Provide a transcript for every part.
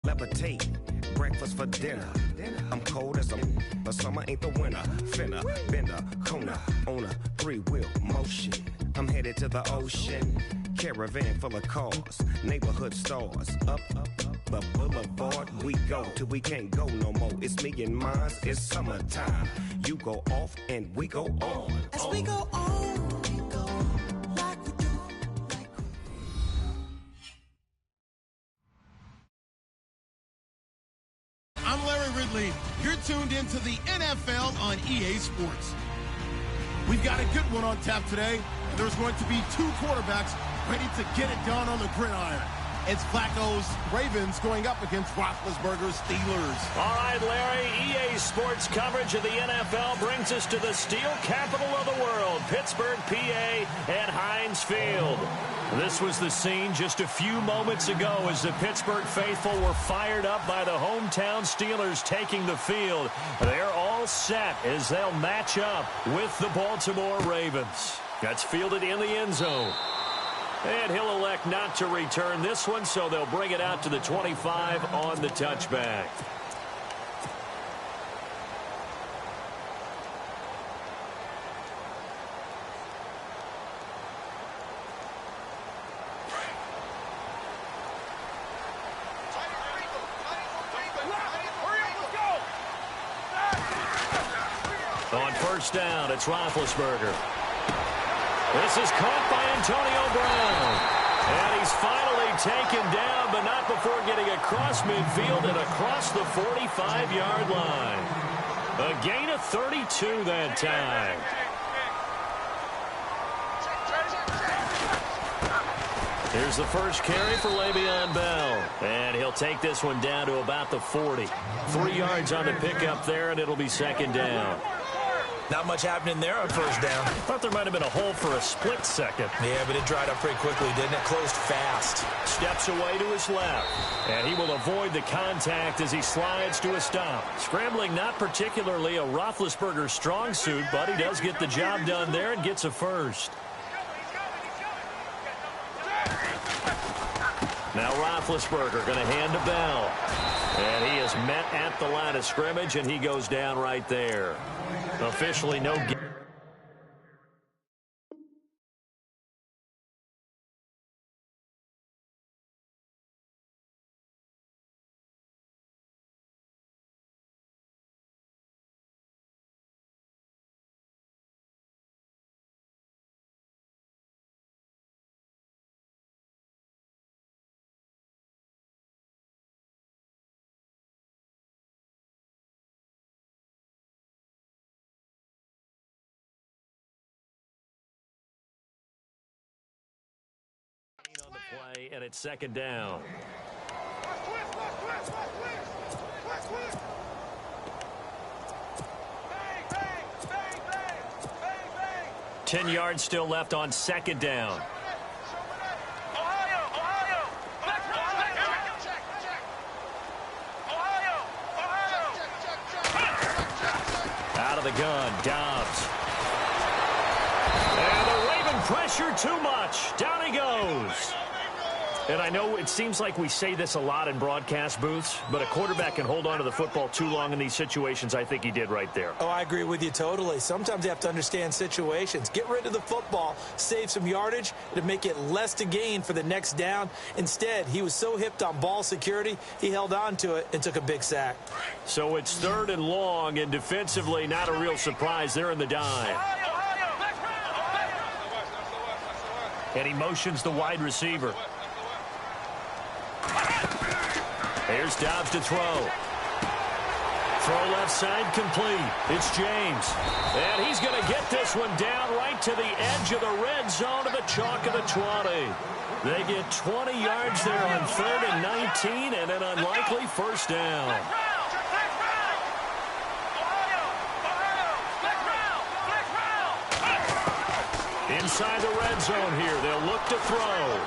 Levitate, breakfast for dinner. I'm cold as but summer ain't the winter. Finna, bender, Kona, on a three-wheel motion. I'm headed to the ocean. Caravan full of cars, neighborhood stars. Up the boulevard we go till we can't go no more. It's me and mine, it's summertime. You go off and we go on. As we go on, we go like we do. I'm Larry Ridley. You're tuned into the NFL on EA Sports. We've got a good one on tap today. There's going to be two quarterbacks ready to get it done on the gridiron. It's Flacco's Ravens going up against Roethlisberger's Steelers. All right, Larry, EA Sports coverage of the NFL brings us to the steel capital of the world, Pittsburgh, PA, at Heinz Field. This was the scene just a few moments ago as the Pittsburgh faithful were fired up by the hometown Steelers taking the field. They're all set as they'll match up with the Baltimore Ravens. That's fielded in the end zone. And he'll elect not to return this one, so they'll bring it out to the 25 on the touchback. On first down, it's Roethlisberger. This is caught by Antonio Brown. And he's finally taken down, but not before getting across midfield and across the 45-yard line. A gain of 32 that time. Here's the first carry for Le'Veon Bell. And he'll take this one down to about the 40. 3 yards on the pickup there, and it'll be second down. Not much happening there on first down. Thought there might have been a hole for a split second. Yeah, but it dried up pretty quickly, didn't it? Closed fast. Steps away to his left. And he will avoid the contact as he slides to a stop. Scrambling not particularly a Roethlisberger strong suit, but he does get the job done there and gets a first. Now Roethlisberger going to hand to Bell. And he is met at the line of scrimmage, and he goes down right there. Officially no game. On the play, and it's second down. 10 yards still left on second down. Out of the gun, Dobbs. And the Raven pressure too much. Down he goes. And I know it seems like we say this a lot in broadcast booths, but a quarterback can hold on to the football too long in these situations. I think he did right there. Oh, I agree with you totally. Sometimes you have to understand situations. Get rid of the football, save some yardage to make it less to gain for the next down. Instead, he was so hipped on ball security, he held on to it and took a big sack. So it's third and long, and defensively not a real surprise. They're in the dime. And he motions the wide receiver. Here's Dobbs to throw. Throw left side complete. It's James. And he's going to get this one down right to the edge of the red zone of the chalk of the 20. They get 20 yards there on third and 19 and an unlikely first down. Inside the red zone here. They'll look to throw.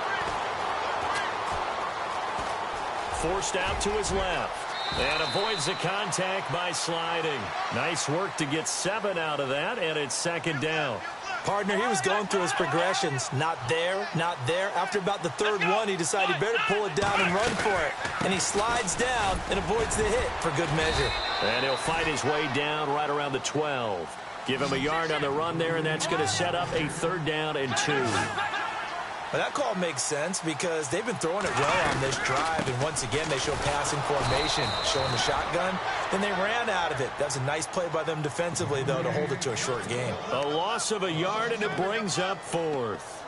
Forced out to his left. And avoids the contact by sliding. Nice work to get 7 out of that, and it's second down. Partner, he was going through his progressions. Not there, not there. After about the third one, he decided he better pull it down and run for it. And he slides down and avoids the hit for good measure. And he'll fight his way down right around the 12. Give him a yard on the run there, and that's going to set up a 3rd down and 2. Well, that call makes sense because they've been throwing it well on this drive, and once again they show passing formation, showing the shotgun. Then they ran out of it. That's a nice play by them defensively, though, to hold it to a short game. A loss of a yard, and it brings up 4th.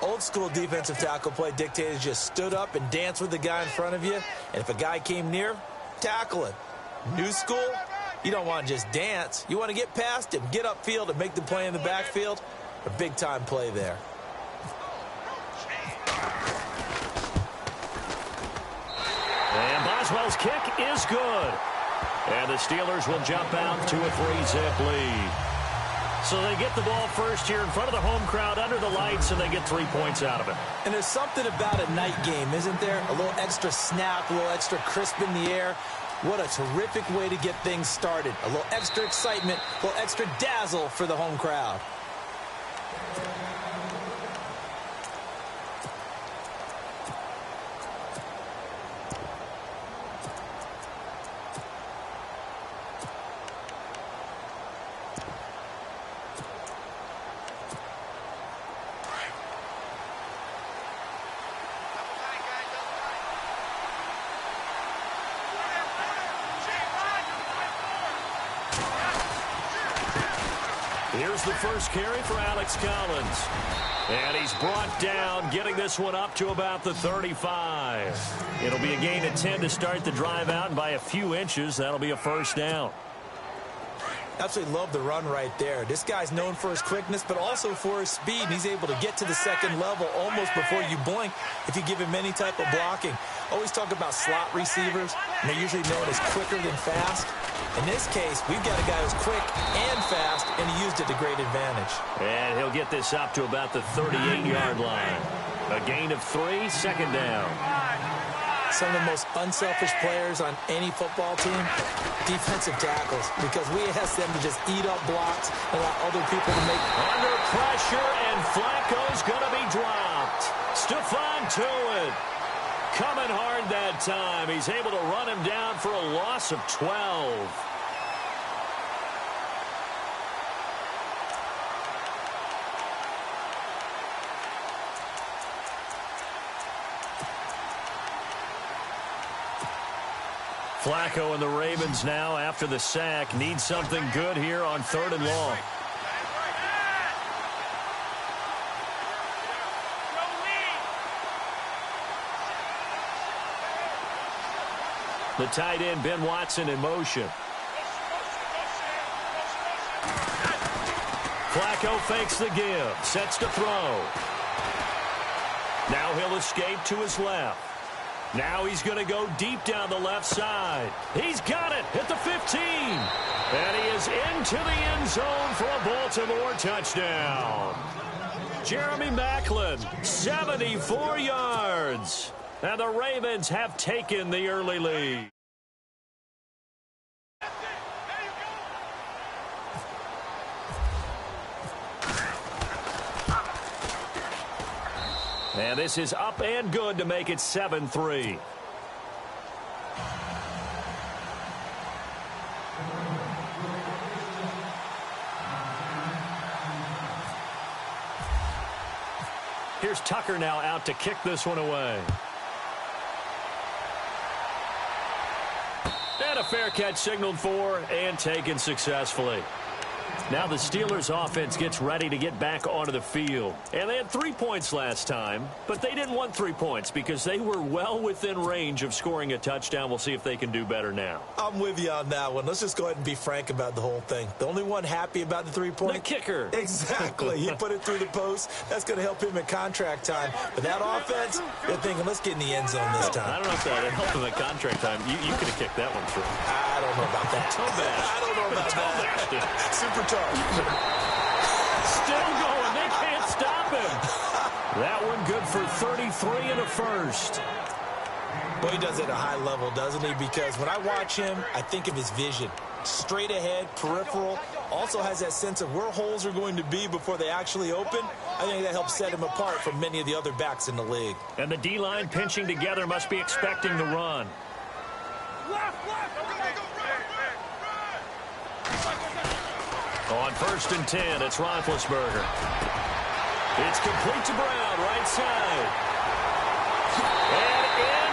Old school defensive tackle play dictated just stood up and danced with the guy in front of you, and if a guy came near, tackle him. New school, you don't want to just dance. You want to get past him, get upfield, and make the play in the backfield. A big-time play there. And Boswell's kick is good. And the Steelers will jump out to a 3-zip lead. So they get the ball first here in front of the home crowd under the lights, and they get 3 points out of it. And there's something about a night game, isn't there? A little extra snap, a little extra crisp in the air. What a terrific way to get things started. A little extra excitement, a little extra dazzle for the home crowd. Here's the first carry for Alex Collins. And he's brought down, getting this one up to about the 35. It'll be a gain of 10 to start the drive out, and by a few inches, that'll be a 1st down. Absolutely love the run right there. This guy's known for his quickness, but also for his speed. He's able to get to the second level almost before you blink if you give him any type of blocking. Always talk about slot receivers, and they're usually known as quicker than fast. In this case, we've got a guy who's quick and fast, and he used it to great advantage. And he'll get this up to about the 38-yard line. A gain of 3, 2nd down. Some of the most unselfish players on any football team, defensive tackles, because we ask them to just eat up blocks and allow other people to make. Under pressure, and Flacco's going to be dropped. Stephon Tuitt coming hard that time. He's able to run him down for a loss of 12. Flacco and the Ravens now, after the sack, need something good here on 3rd and long. The tight end, Ben Watson, in motion. Flacco fakes the give, sets to throw. Now he'll escape to his left. Now he's going to go deep down the left side. He's got it at the 15. And he is into the end zone for a Baltimore touchdown. Jeremy Maclin, 74 yards. And the Ravens have taken the early lead. And this is up and good to make it 7-3. Here's Tucker now out to kick this one away. And a fair catch signaled for and taken successfully. Now the Steelers offense gets ready to get back onto the field. And they had 3 points last time, but they didn't want 3 points because they were well within range of scoring a touchdown. We'll see if they can do better now. I'm with you on that one. Let's just go ahead and be frank about the whole thing. The only one happy about the 3-point? The kicker. Exactly. He put it through the post. That's going to help him at contract time. But that offense, they're thinking, let's get in the end zone this time. I don't know if that helped him at contract time. You could have kicked that one through. I don't know about that. Toe bash. I don't know about that. Super tough. Still going. They can't stop him. That one good for 33 and a first. Well, he does it at a high level, doesn't he? Because when I watch him, I think of his vision. Straight ahead, peripheral, also has that sense of where holes are going to be before they actually open. I think that helps set him apart from many of the other backs in the league. And the D-line pinching together must be expecting the run. On 1st and 10, it's Roethlisberger. It's complete to Brown, right side. And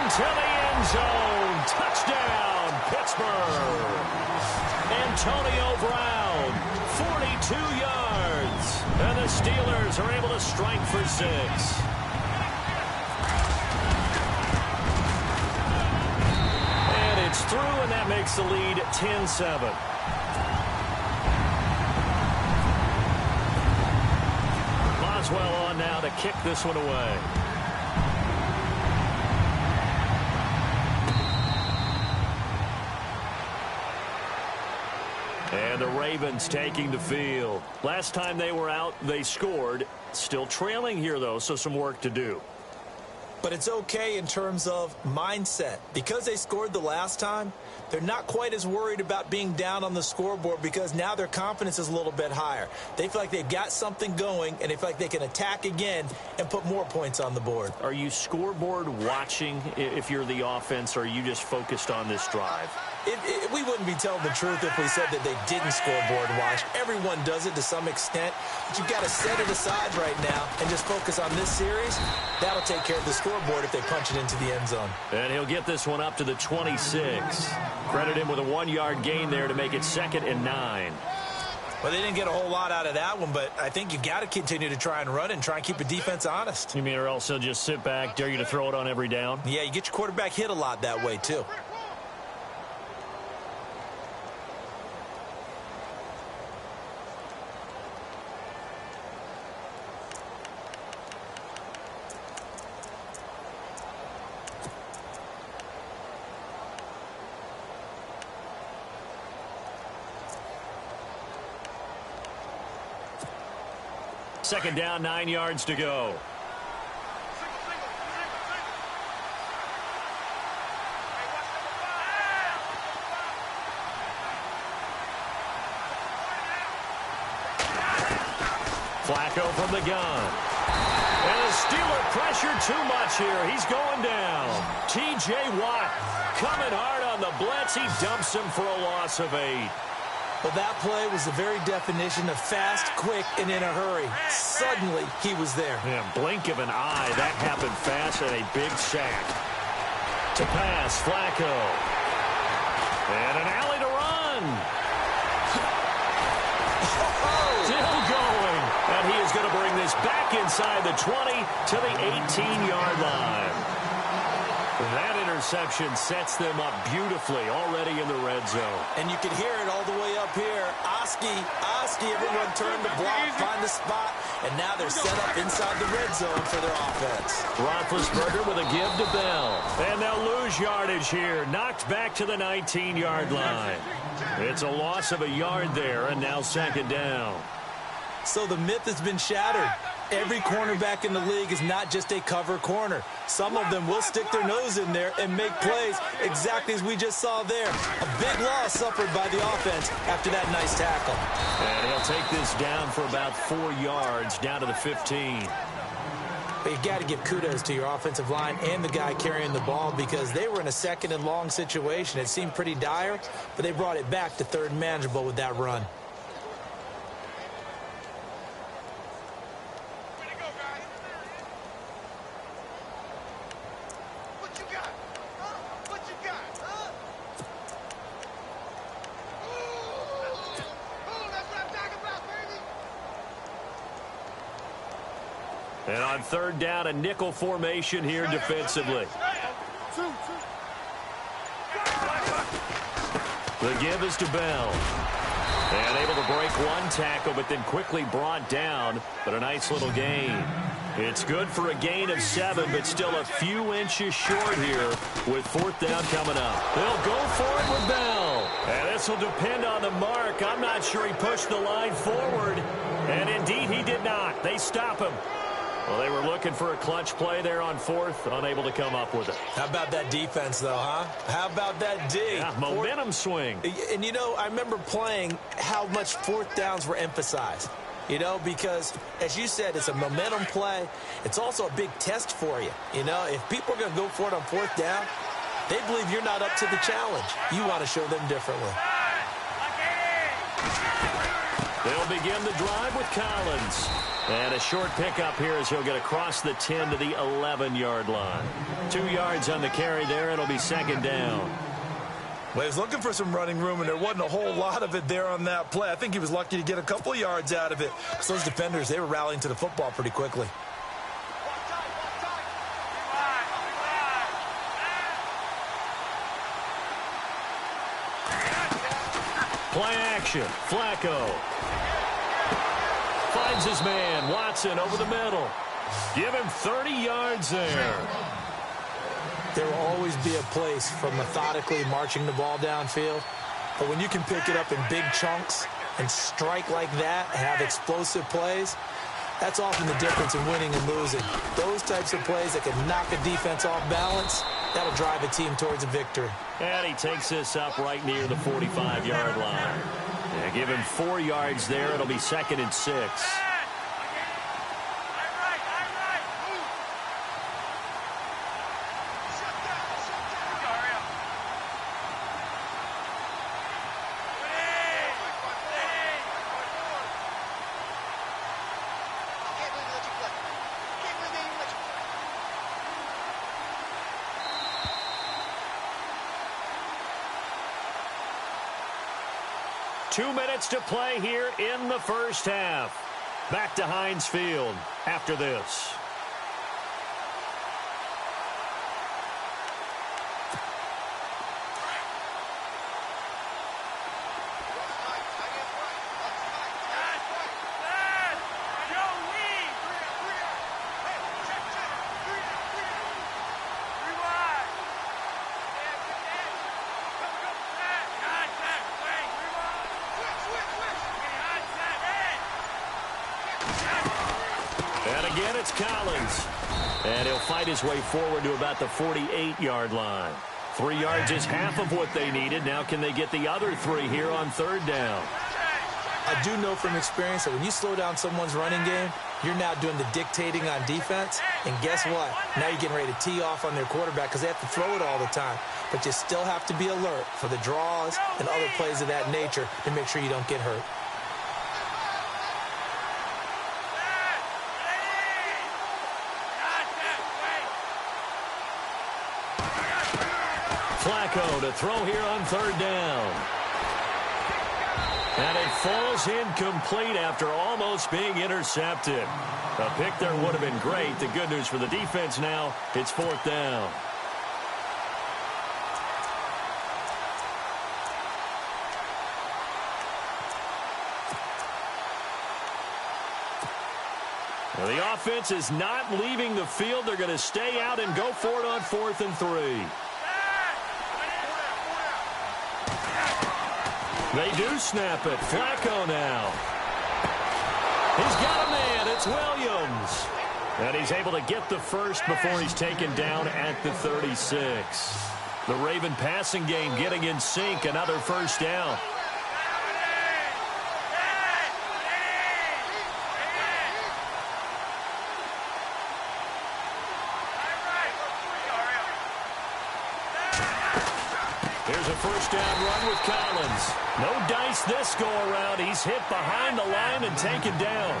into the end zone. Touchdown, Pittsburgh. Antonio Brown, 42 yards. And the Steelers are able to strike for 6. And it's through, and that makes the lead 10-7. Boswell on now to kick this one away. And the Ravens taking the field. Last time they were out, they scored. Still trailing here, though, so some work to do. But it's okay in terms of mindset. Because they scored the last time, they're not quite as worried about being down on the scoreboard because now their confidence is a little bit higher. They feel like they've got something going, and they feel like they can attack again and put more points on the board. Are you scoreboard watching if you're the offense, or are you just focused on this drive? We wouldn't be telling the truth if we said that they didn't scoreboard watch. Everyone does it to some extent, but you've got to set it aside right now and just focus on this series. That'll take care of the scoreboard if they punch it into the end zone. And he'll get this one up to the 26. Credit him with a 1-yard gain there to make it 2nd and 9. Well, they didn't get a whole lot out of that one, but I think you've got to continue to try and run and try and keep the defense honest. You mean or else they'll just sit back, dare you to throw it on every down? Yeah, you get your quarterback hit a lot that way, too. Second down, 9 yards to go. Flacco from the gun. And the Steeler pressure too much here. He's going down. T.J. Watt coming hard on the blitz. He dumps him for a loss of 8. But that play was the very definition of fast, quick, and in a hurry. Suddenly, he was there. Yeah, blink of an eye. That happened fast and a big sack. To pass, Flacco. And an alley to run. Still going. And he is going to bring this back inside the 20 to the 18-yard line. That interception sets them up beautifully already in the red zone. And you can hear it all the way up here. Oski, everyone turned to block, find the spot, and now they're set up inside the red zone for their offense. Roethlisberger with a give to Bell. And they'll lose yardage here. Knocked back to the 19-yard line. It's a loss of a yard there, and now 2nd down. So the myth has been shattered. Every cornerback in the league is not just a cover corner. Some of them will stick their nose in there and make plays exactly as we just saw there. A big loss suffered by the offense after that nice tackle. And he'll take this down for about 4 yards, down to the 15. But you've got to give kudos to your offensive line and the guy carrying the ball because they were in a 2nd and long situation. It seemed pretty dire, but they brought it back to 3rd and manageable with that run. And on 3rd down, a nickel formation here defensively. The give is to Bell. And able to break one tackle, but then quickly brought down. But a nice little gain. It's good for a gain of 7, but still a few inches short here with 4th down coming up. They'll go for it with Bell. And this will depend on the mark. I'm not sure he pushed the line forward. And indeed, he did not. They stop him. Well, they were looking for a clutch play there on fourth, unable to come up with it. How about that defense, though, huh? How about that D? Yeah, momentum swing. And, you know, I remember playing how much fourth downs were emphasized. You know, because, as you said, it's a momentum play. It's also a big test for you. You know, if people are going to go for it on fourth down, they believe you're not up to the challenge. You want to show them differently. They'll begin the drive with Collins. And a short pickup here as he'll get across the 10 to the 11-yard line. 2 yards on the carry there. It'll be second down. Well, he was looking for some running room, and there wasn't a whole lot of it there on that play. I think he was lucky to get a couple of yards out of it. So those defenders, they were rallying to the football pretty quickly. Play action. Flacco finds his man. Watson over the middle. Give him 30 yards there. There will always be a place for methodically marching the ball downfield. But when you can pick it up in big chunks and strike like that, have explosive plays, that's often the difference in winning and losing. Those types of plays that can knock a defense off balance, that'll drive a team towards a victory. And he takes this up right near the 45-yard line. Yeah, give him 4 yards there. It'll be second and 6. 2 minutes to play here in the first half. Back to Heinz Field after this. Again, it's Collins. And he'll fight his way forward to about the 48-yard line. 3 yards is half of what they needed. Now can they get the other 3 here on third down? I do know from experience that when you slow down someone's running game, you're now doing the dictating on defense. And guess what? Now you're getting ready to tee off on their quarterback because they have to throw it all the time. But you still have to be alert for the draws and other plays of that nature to make sure you don't get hurt. Flacco to throw here on third down. And it falls incomplete after almost being intercepted. A pick there would have been great. The good news for the defense now, it's fourth down. Well, the offense is not leaving the field. They're going to stay out and go for it on 4th and 3. They do snap it. Flacco now. He's got a man. It's Williams. And he's able to get the first before he's taken down at the 36. The Raven passing game getting in sync. Another first down. Here's a first down run with Collins. No dice this go-around. He's hit behind the line and taken down.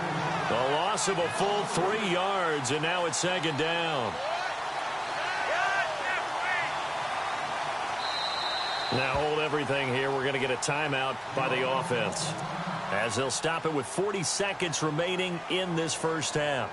A loss of a full 3 yards, and now it's second down. Now hold everything here. We're going to get a timeout by the offense, as they'll stop it with 40 seconds remaining in this first half.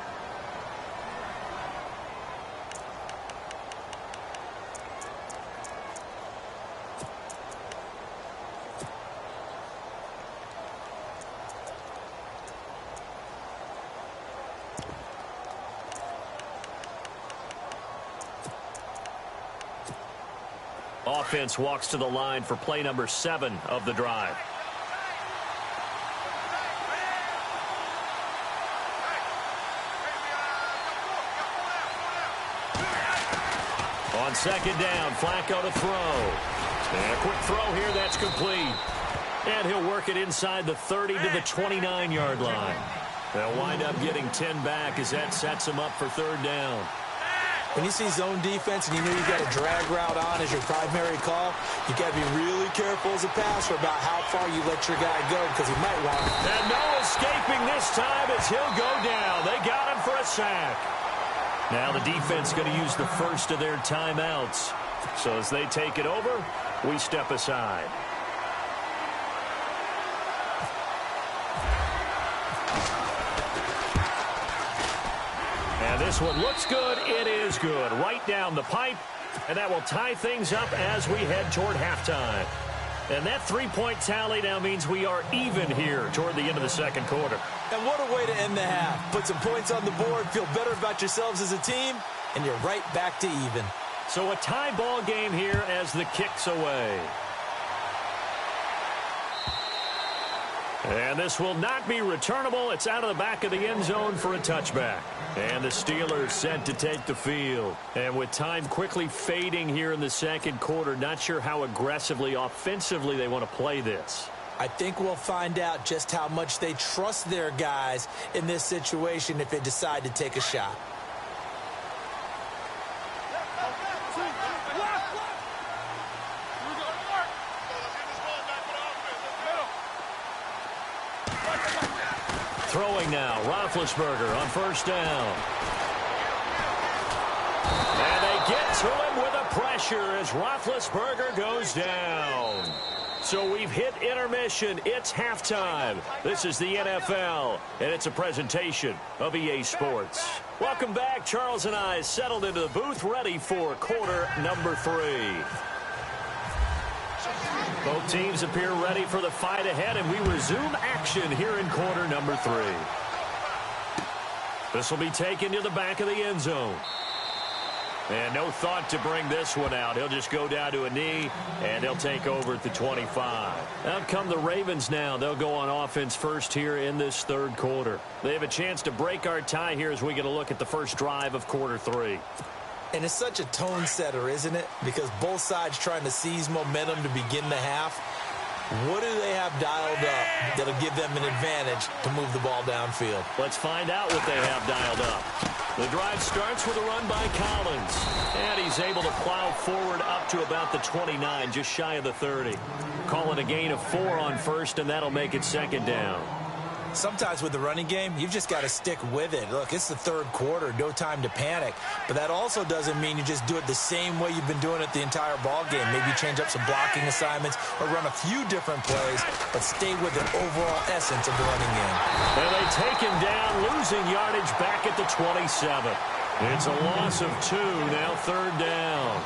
Offense walks to the line for play number 7 of the drive. On second down, Flacco to throw. And a quick throw here, that's complete. And he'll work it inside the 30 to the 29-yard line. They'll wind up getting 10 back as that sets him up for third down. When you see zone defense and you know you've got a drag route on as your primary call, you got to be really careful as a passer about how far you let your guy go because he might want it. And no escaping this time as he'll go down. They got him for a sack. Now the defense going to use the first of their timeouts. So as they take it over, we step aside. And this one looks good. It is good. Right down the pipe. And that will tie things up as we head toward halftime. And that three-point tally now means we are even here toward the end of the second quarter. And what a way to end the half. Put some points on the board, feel better about yourselves as a team, and you're right back to even. So a tie ball game here as the kick's away. And this will not be returnable. It's out of the back of the end zone for a touchback. And the Steelers set to take the field. And with time quickly fading here in the second quarter, not sure how aggressively, offensively they want to play this. I think we'll find out just how much they trust their guys in this situation if they decide to take a shot. Throwing now, Roethlisberger on first down. And they get to him with a pressure as Roethlisberger goes down. So we've hit intermission. It's halftime. This is the NFL, and it's a presentation of EA Sports. Welcome back. Charles and I settled into the booth, ready for quarter number 3. Both teams appear ready for the fight ahead, and we resume action here in quarter number 3. This will be taken to the back of the end zone. And no thought to bring this one out. He'll just go down to a knee, and he'll take over at the 25. Out come the Ravens now. They'll go on offense first here in this third quarter. They have a chance to break our tie here as we get a look at the first drive of quarter 3. And it's such a tone setter, isn't it? Because both sides trying to seize momentum to begin the half. What do they have dialed up that'll give them an advantage to move the ball downfield? Let's find out what they have dialed up. The drive starts with a run by Collins. And he's able to plow forward up to about the 29, just shy of the 30. Call it a gain of 4 on first, and that'll make it second down. Sometimes with the running game, you've just got to stick with it. Look, it's the third quarter, no time to panic. But that also doesn't mean you just do it the same way you've been doing it the entire ball game. Maybe change up some blocking assignments or run a few different plays, but stay with the overall essence of the running game. And they take him down, losing yardage back at the 27. It's a loss of 2, now third down.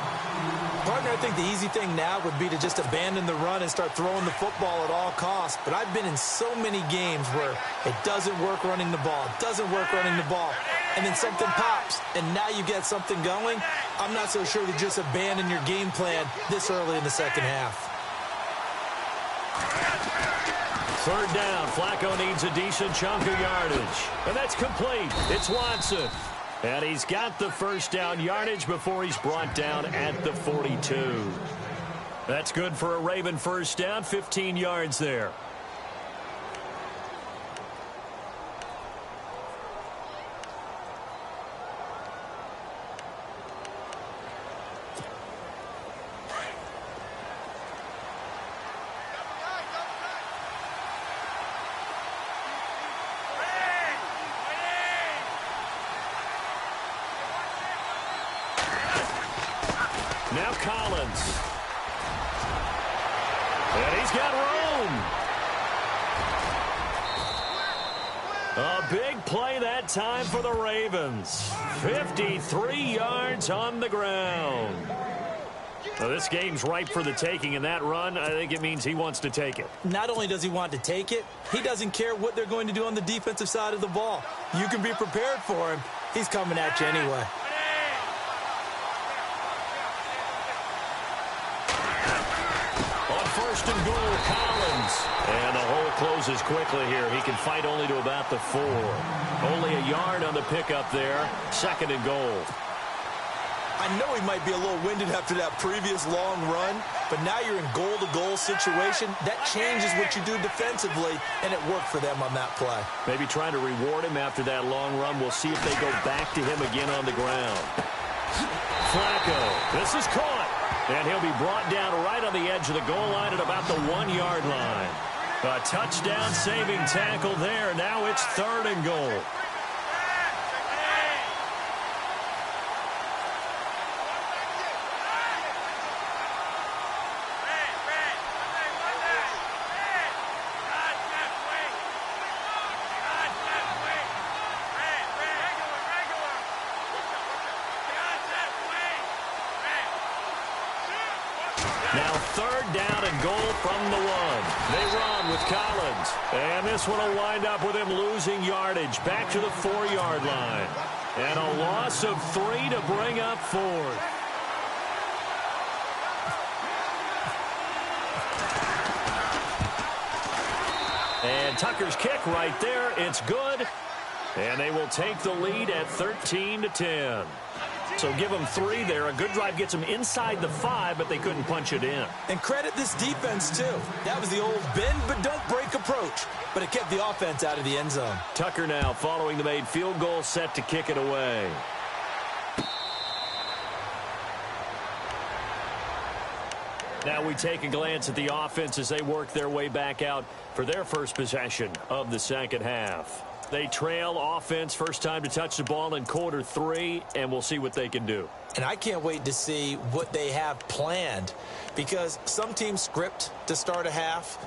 Partner, I think the easy thing now would be to just abandon the run and start throwing the football at all costs. But I've been in so many games where it doesn't work running the ball, and then something pops, and now you get something going. I'm not so sure to just abandon your game plan this early in the second half. Third down, Flacco needs a decent chunk of yardage. And that's complete. It's Watson. And he's got the first down yardage before he's brought down at the 42. That's good for a Raven first down, 15 yards there. Now Collins. And he's got room. A big play that time for the Ravens. 53 yards on the ground. Well, this game's ripe for the taking, and that run, I think it means he wants to take it. Not only does he want to take it, he doesn't care what they're going to do on the defensive side of the ball. You can be prepared for him. He's coming at you anyway. First and goal, Collins. And the hole closes quickly here. He can fight only to about the 4. Only a yard on the pickup there. Second and goal. I know he might be a little winded after that previous long run, but now you're in goal-to-goal situation. That changes what you do defensively, and it worked for them on that play. Maybe trying to reward him after that long run. We'll see if they go back to him again on the ground. Flacco, this is caught, and he'll be brought down right on the edge of the goal line at about the 1-yard line. A touchdown-saving tackle there. Now it's 3rd and goal. Now 3rd down and goal from the 1. They run with Collins. And this one will wind up with him losing yardage back to the 4-yard line. And a loss of 3 to bring up 4th. And Tucker's kick right there. It's good. And they will take the lead at 13-10. So give them 3 there. A good drive gets them inside the 5, but they couldn't punch it in. And credit this defense, too. That was the old bend but don't break approach. But it kept the offense out of the end zone. Tucker now following the made field goal, set to kick it away. Now we take a glance at the offense as they work their way back out for their first possession of the second half. They trail offense, first time to touch the ball in quarter 3, and we'll see what they can do. And I can't wait to see what they have planned, because some teams script to start a half.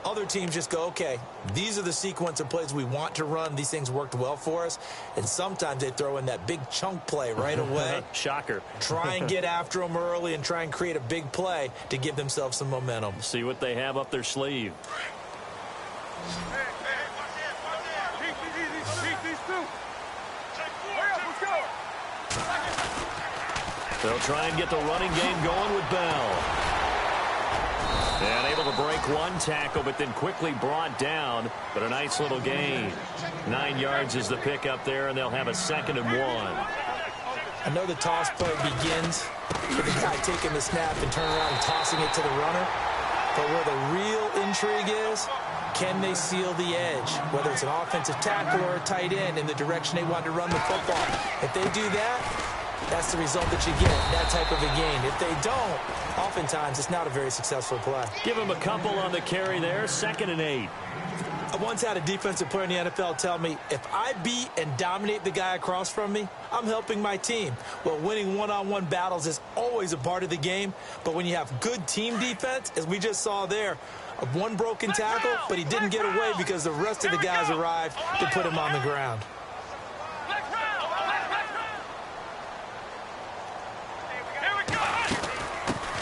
Other teams just go, okay, these are the sequence of plays we want to run. These things worked well for us. And sometimes they throw in that big chunk play right away. Shocker. Try and get after them early and try and create a big play to give themselves some momentum. See what they have up their sleeve. They'll try and get the running game going with Bell. And able to break one tackle, but then quickly brought down. But a nice little gain. 9 yards is the pickup there, and they'll have a 2nd and 1. I know the toss play begins with the guy taking the snap and turning around and tossing it to the runner. But where the real intrigue is, can they seal the edge? Whether it's an offensive tackle or a tight end in the direction they want to run the football. If they do that, that's the result that you get, that type of a gain. If they don't, oftentimes it's not a very successful play. Give him a couple on the carry there, 2nd and 8. I once had a defensive player in the NFL tell me, if I beat and dominate the guy across from me, I'm helping my team. Well, winning one-on-one battles is always a part of the game, but when you have good team defense, as we just saw there, one broken tackle, but he didn't get away because the rest of the guys arrived to put him on the ground.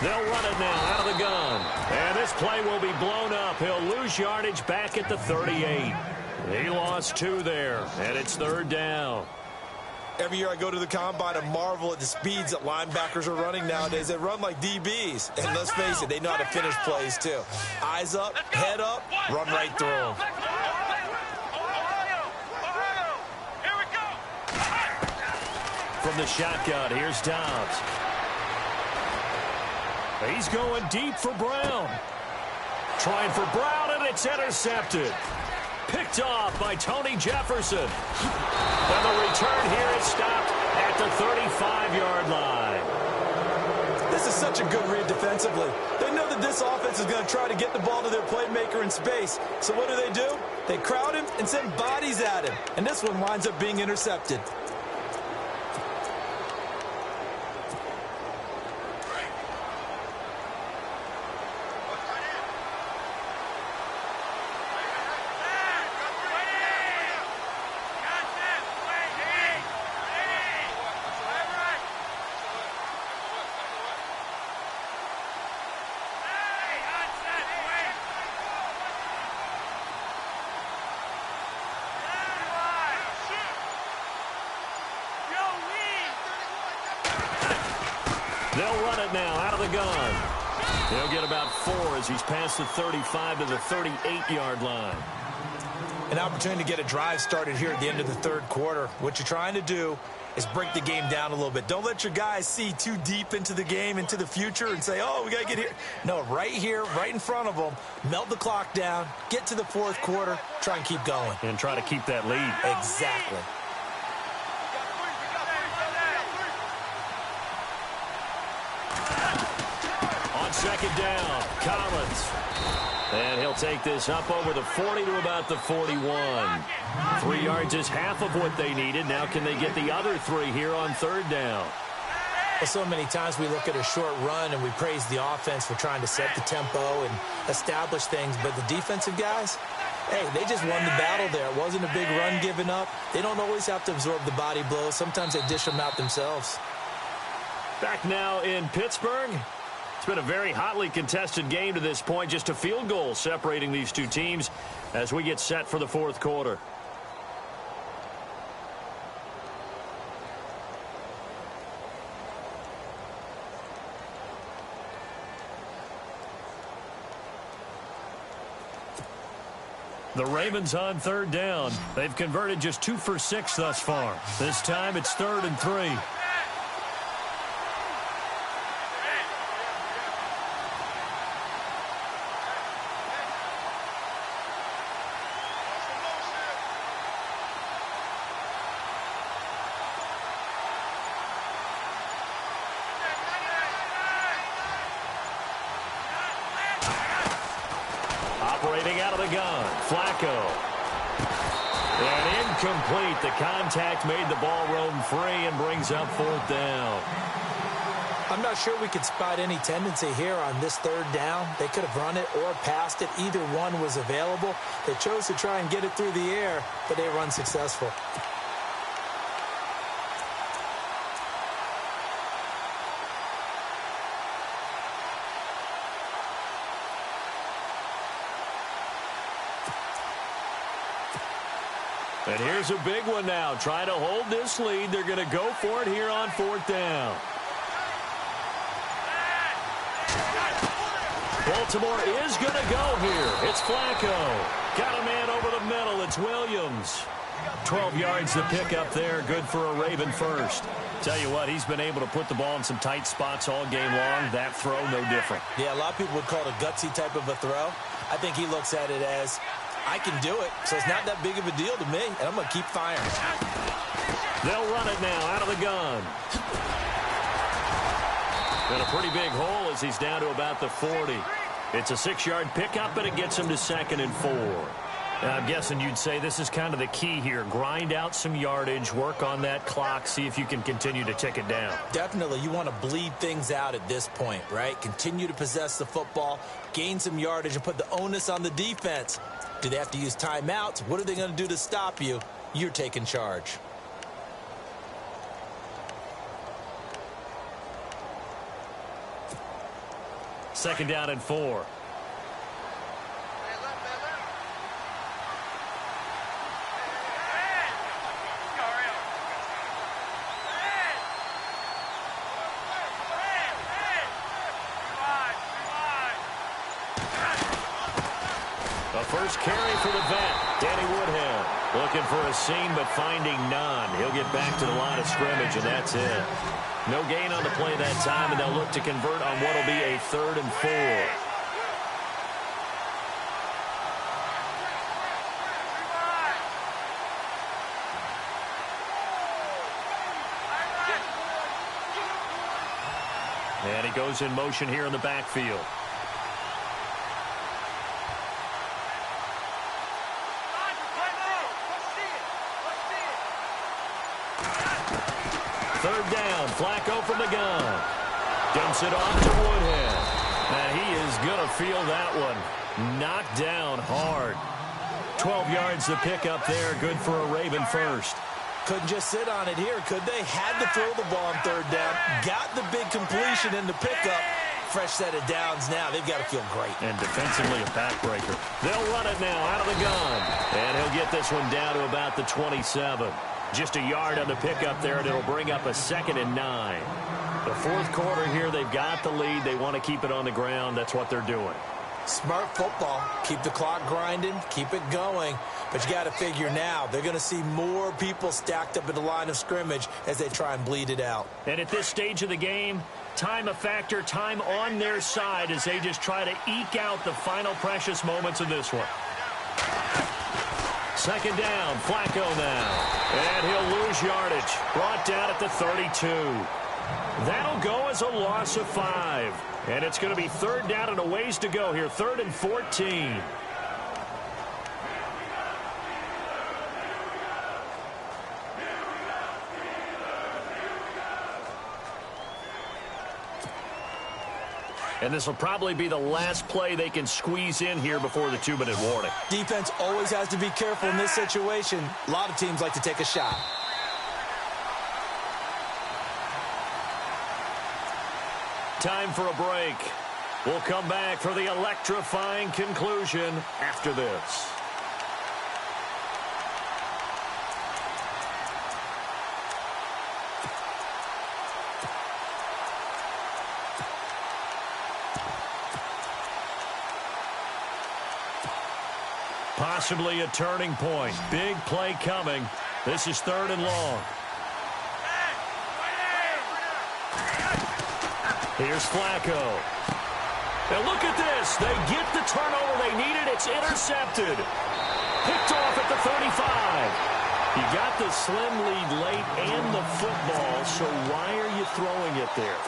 They'll run it now out of the gun. And this play will be blown up. He'll lose yardage back at the 38. He lost 2 there, and it's 3rd down. Every year I go to the combine and marvel at the speeds that linebackers are running nowadays. They run like DBs. And let's face it, they know how to finish plays too. Eyes up, head up, run right through them. From the shotgun, here's Dobbs. He's going deep for Brown. Trying for Brown, and it's intercepted. Picked off by Tony Jefferson. And the return here is stopped at the 35-yard line. This is such a good read defensively. They know that this offense is going to try to get the ball to their playmaker in space. So what do? They crowd him and send bodies at him. And this one winds up being intercepted. They'll run it now out of the gun. They'll get about 4 as he's past the 35 to the 38-yard line. An opportunity to get a drive started here at the end of the 3rd quarter. What you're trying to do is break the game down a little bit. Don't let your guys see too deep into the game, into the future, and say, oh, we got to get here. No, right here, right in front of them, melt the clock down, get to the fourth quarter, try and keep going. And try to keep that lead. Exactly. On second down, Collins. And he'll take this up over the 40 to about the 41. 3 yards is half of what they needed. Now can they get the other 3 here on third down? Well, so many times we look at a short run and we praise the offense for trying to set the tempo and establish things. But the defensive guys, hey, they just won the battle there. It wasn't a big run given up. They don't always have to absorb the body blows. Sometimes they dish them out themselves. Back now in Pittsburgh. It's been a very hotly contested game to this point. Just a field goal separating these two teams as we get set for the fourth quarter. The Ravens on third down. They've converted just 2 for 6 thus far. This time it's 3rd and 3. Operating out of the gun, Flacco. And incomplete. The contact made the ball roam free and brings up 4th down. I'm not sure we could spot any tendency here on this 3rd down. They could have run it or passed it. Either one was available. They chose to try and get it through the air, but they were unsuccessful. And here's a big one now. Trying to hold this lead. They're going to go for it here on 4th down. Baltimore is going to go here. It's Flacco. Got a man over the middle. It's Williams. 12 yards to pick up there. Good for a Raven first. Tell you what, he's been able to put the ball in some tight spots all game long. That throw, no different. Yeah, a lot of people would call it a gutsy type of a throw. I think he looks at it as, I can do it, so it's not that big of a deal to me, and I'm going to keep firing. They'll run it now out of the gun. Got a pretty big hole as he's down to about the 40. It's a 6-yard pickup, and it gets him to 2nd and 4. I'm guessing you'd say this is kind of the key here. Grind out some yardage, work on that clock, see if you can continue to tick it down. Definitely. You want to bleed things out at this point, right? Continue to possess the football, gain some yardage, and put the onus on the defense. Do they have to use timeouts? What are they going to do to stop you? You're taking charge. Second down and 4. First carry for the vet, Danny Woodhead. Looking for a seam, but finding none. He'll get back to the line of scrimmage, and that's it. No gain on the play that time, and they'll look to convert on what will be a 3rd and 4. And he goes in motion here in the backfield. Third down, Flacco from the gun. Dumps it off to Woodhead. And he is going to feel that one. Knocked down hard. 12 yards to pick up there. Good for a Raven first. Couldn't just sit on it here, could they? Had to throw the ball on 3rd down. Got the big completion in the pickup. Fresh set of downs now. They've got to feel great. And defensively a backbreaker. They'll run it now out of the gun. And he'll get this one down to about the 27. Just a yard on the pickup there, and it'll bring up a 2nd and 9. The fourth quarter here, they've got the lead. They want to keep it on the ground. That's what they're doing. Smart football. Keep the clock grinding. Keep it going. But you got to figure now they're going to see more people stacked up at the line of scrimmage as they try and bleed it out. And at this stage of the game, time a factor, time on their side as they just try to eke out the final precious moments of this one. Second down, Flacco now. And he'll lose yardage. Brought down at the 32. That'll go as a loss of 5. And it's going to be third down and a ways to go here. 3rd and 14. And this will probably be the last play they can squeeze in here before the 2-minute warning. Defense always has to be careful in this situation. A lot of teams like to take a shot. Time for a break. We'll come back for the electrifying conclusion after this. Possibly a turning point. Big play coming. This is 3rd and long. Here's Flacco. And look at this. They get the turnover they needed. It's intercepted. Picked off at the 35. You got the slim lead late and the football, so why are you throwing it there?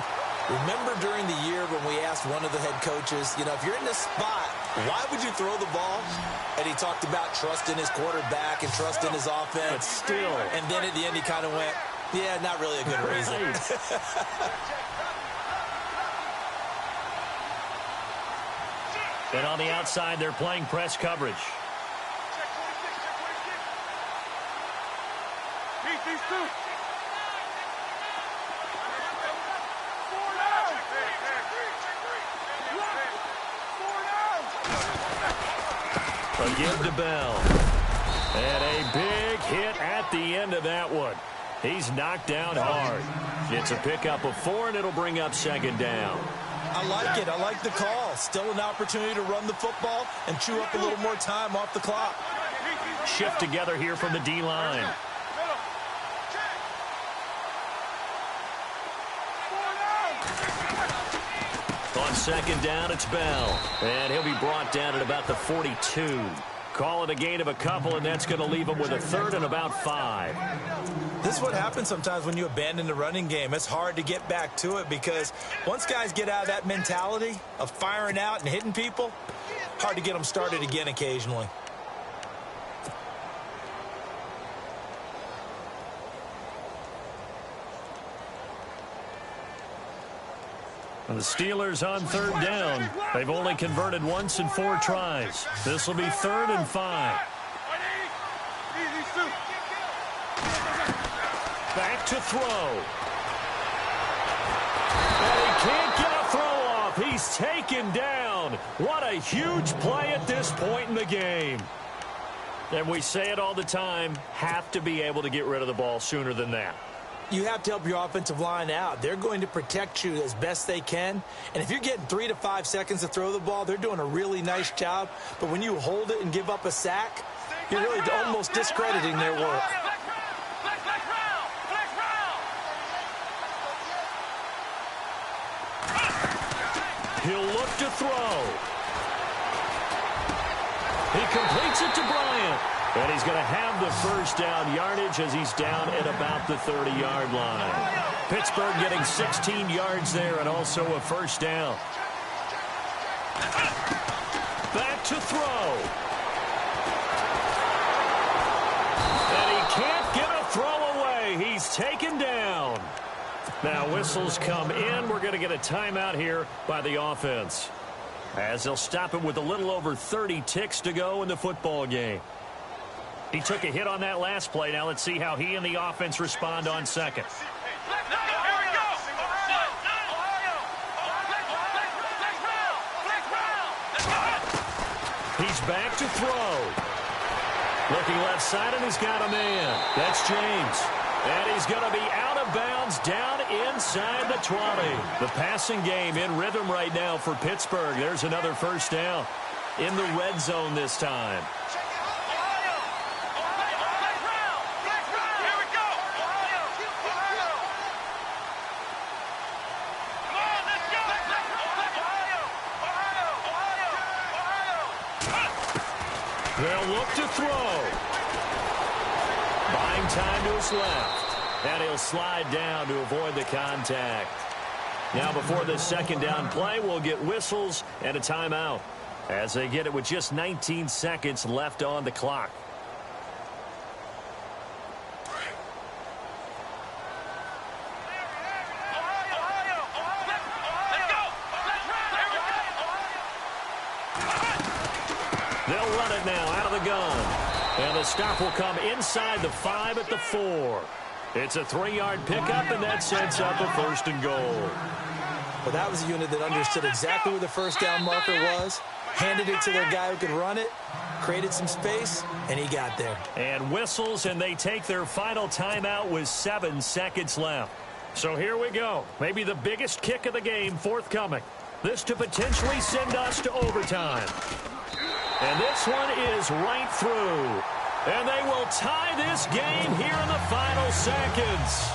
Remember during the year when we asked one of the head coaches, you know, if you're in this spot, why would you throw the ball? And he talked about trust in his quarterback and trust in his offense. But still. And then at the end he kind of went, yeah, not really a good reason. And on the outside, they're playing press coverage. Again to Bell. And a big hit at the end of that one. He's knocked down hard. It's a pickup of 4, and it'll bring up 2nd down. I like it. I like the call. Still an opportunity to run the football and chew up a little more time off the clock. Shift together here from the D-line. On 2nd down, it's Bell. And he'll be brought down at about the 42. Call it a gain of a couple, and that's going to leave him with a 3rd and about 5. This is what happens sometimes when you abandon the running game. It's hard to get back to it because once guys get out of that mentality of firing out and hitting people, hard to get them started again occasionally. And the Steelers on 3rd down. They've only converted once in 4 tries. This will be 3rd and 5. Back to throw. And he can't get a throw off. He's taken down. What a huge play at this point in the game. And we say it all the time, have to be able to get rid of the ball sooner than that. You have to help your offensive line out. They're going to protect you as best they can. And if you're getting 3 to 5 seconds to throw the ball, they're doing a really nice job. But when you hold it and give up a sack, you're really almost discrediting their work. He'll look to throw. He completes it to Bryant. And he's going to have the first down yardage as he's down at about the 30-yard line. Pittsburgh getting 16 yards there and also a first down. Back to throw. And he can't get a throw away. He's taken down. Now whistles come in. We're going to get a timeout here by the offense, as they'll stop it with a little over 30 ticks to go in the football game. He took a hit on that last play. Now let's see how he and the offense respond on 2nd. He's back to throw. Looking left side, and he's got a man. That's James. And he's going to be out of bounds down inside the 20. The passing game in rhythm right now for Pittsburgh. There's another first down in the red zone this time. They'll look to throw. Buying time to his left. And he'll slide down to avoid the contact. Now before this second down play, we'll get whistles and a timeout as they get it with just 19 seconds left on the clock. They'll run it now out of the gun. And the stop will come inside the 5 at the 4. It's a 3-yard pickup, and that sets up a 1st and goal. Well, that was a unit that understood exactly where the first down marker was, handed it to their guy who could run it, created some space, and he got there. And whistles, and they take their final timeout with 7 seconds left. So here we go. Maybe the biggest kick of the game forthcoming. This to potentially send us to overtime. And this one is right through. And they will tie this game here in the final seconds.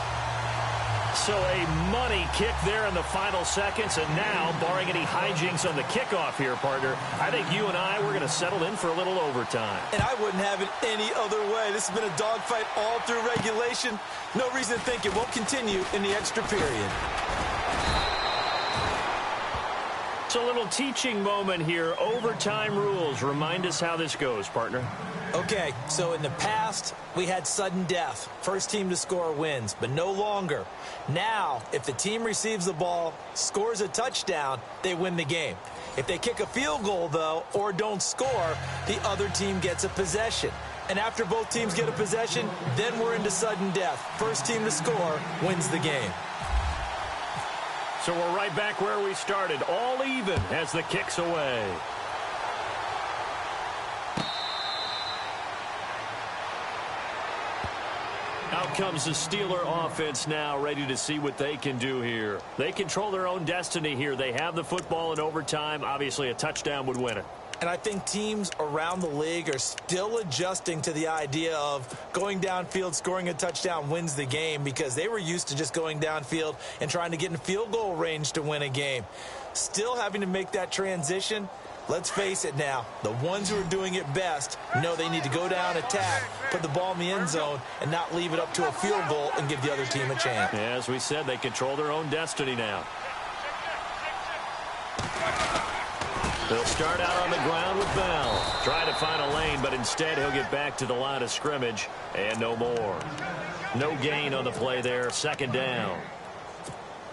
So a money kick there in the final seconds. And now, barring any hijinks on the kickoff here, partner, I think you and I, we're going to settle in for a little overtime. And I wouldn't have it any other way. This has been a dogfight all through regulation. No reason to think it won't continue in the extra period. It's a little teaching moment here. Overtime rules. Remind us how this goes, partner. Okay, so in the past, we had sudden death. First team to score wins, but no longer. Now, if the team receives the ball, scores a touchdown, they win the game. If they kick a field goal, though, or don't score, the other team gets a possession. And after both teams get a possession, then we're into sudden death. First team to score wins the game. So we're right back where we started, all even as the kick's away. Out comes the Steeler offense now, ready to see what they can do here. They control their own destiny here. They have the football in overtime. Obviously, a touchdown would win it. And I think teams around the league are still adjusting to the idea of going downfield, scoring a touchdown wins the game, because they were used to just going downfield and trying to get in field goal range to win a game. Still having to make that transition. Let's face it now, the ones who are doing it best know they need to go down, attack, put the ball in the end zone, and not leave it up to a field goal and give the other team a chance. Yeah, as we said, they control their own destiny now. They'll start out on the ground with Bell. Try to find a lane, but instead he'll get back to the line of scrimmage and no more. No gain on the play there. Second down.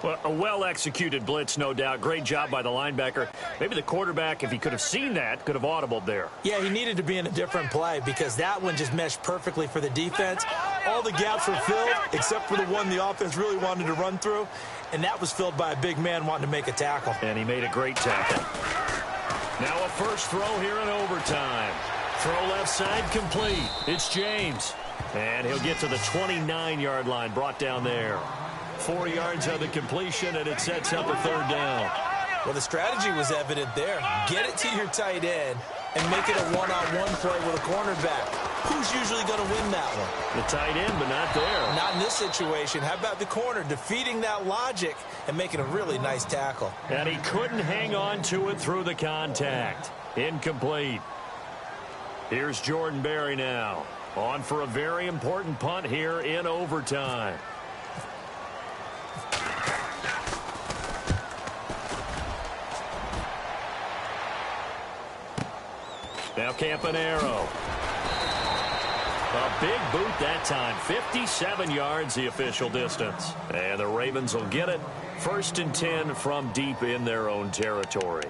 Well, a well-executed blitz, no doubt. Great job by the linebacker. Maybe the quarterback, if he could have seen that, could have audibled there. Yeah, he needed to be in a different play because that one just meshed perfectly for the defense. All the gaps were filled except for the one the offense really wanted to run through, and that was filled by a big man wanting to make a tackle. And he made a great tackle. Now a first throw here in overtime. Throw left side complete. It's James. And he'll get to the 29-yard line, brought down there. 4 yards on the completion, and it sets up a third down. Well, the strategy was evident there. Get it to your tight end and make it a one-on-one play with a cornerback. Who's usually going to win that one? The tight end, but not there. Not in this situation. How about the corner defeating that logic and making a really nice tackle? And he couldn't hang on to it through the contact. Incomplete. Here's Jordan Berry now. On for a very important punt here in overtime. Now Campanaro. A big boot that time. 57 yards the official distance. And the Ravens will get it. 1st and 10 from deep in their own territory.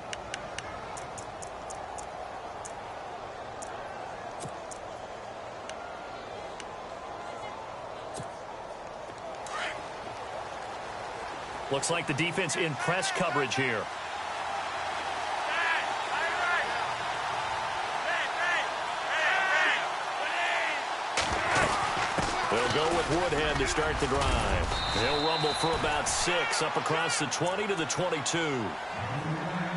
Looks like the defense in press coverage here. They'll go with Woodhead to start the drive. He'll rumble for about 6 up across the 20 to the 22.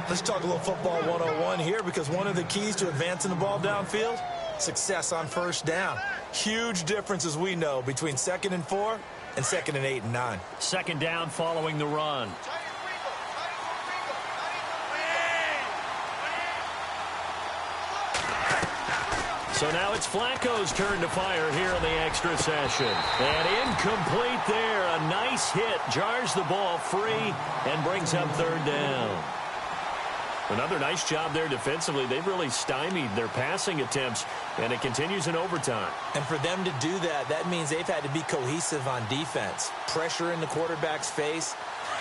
Let's talk a little football 101 here, because one of the keys to advancing the ball downfield, success on first down. Huge difference, as we know, between 2nd and 4 and 2nd and 8 and 9. Second down following the run. So now it's Flacco's turn to fire here in the extra session. And incomplete there. A nice hit. Jars the ball free and brings up third down. Another nice job there defensively. They've really stymied their passing attempts, and it continues in overtime. And for them to do that, that means they've had to be cohesive on defense. Pressure in the quarterback's face.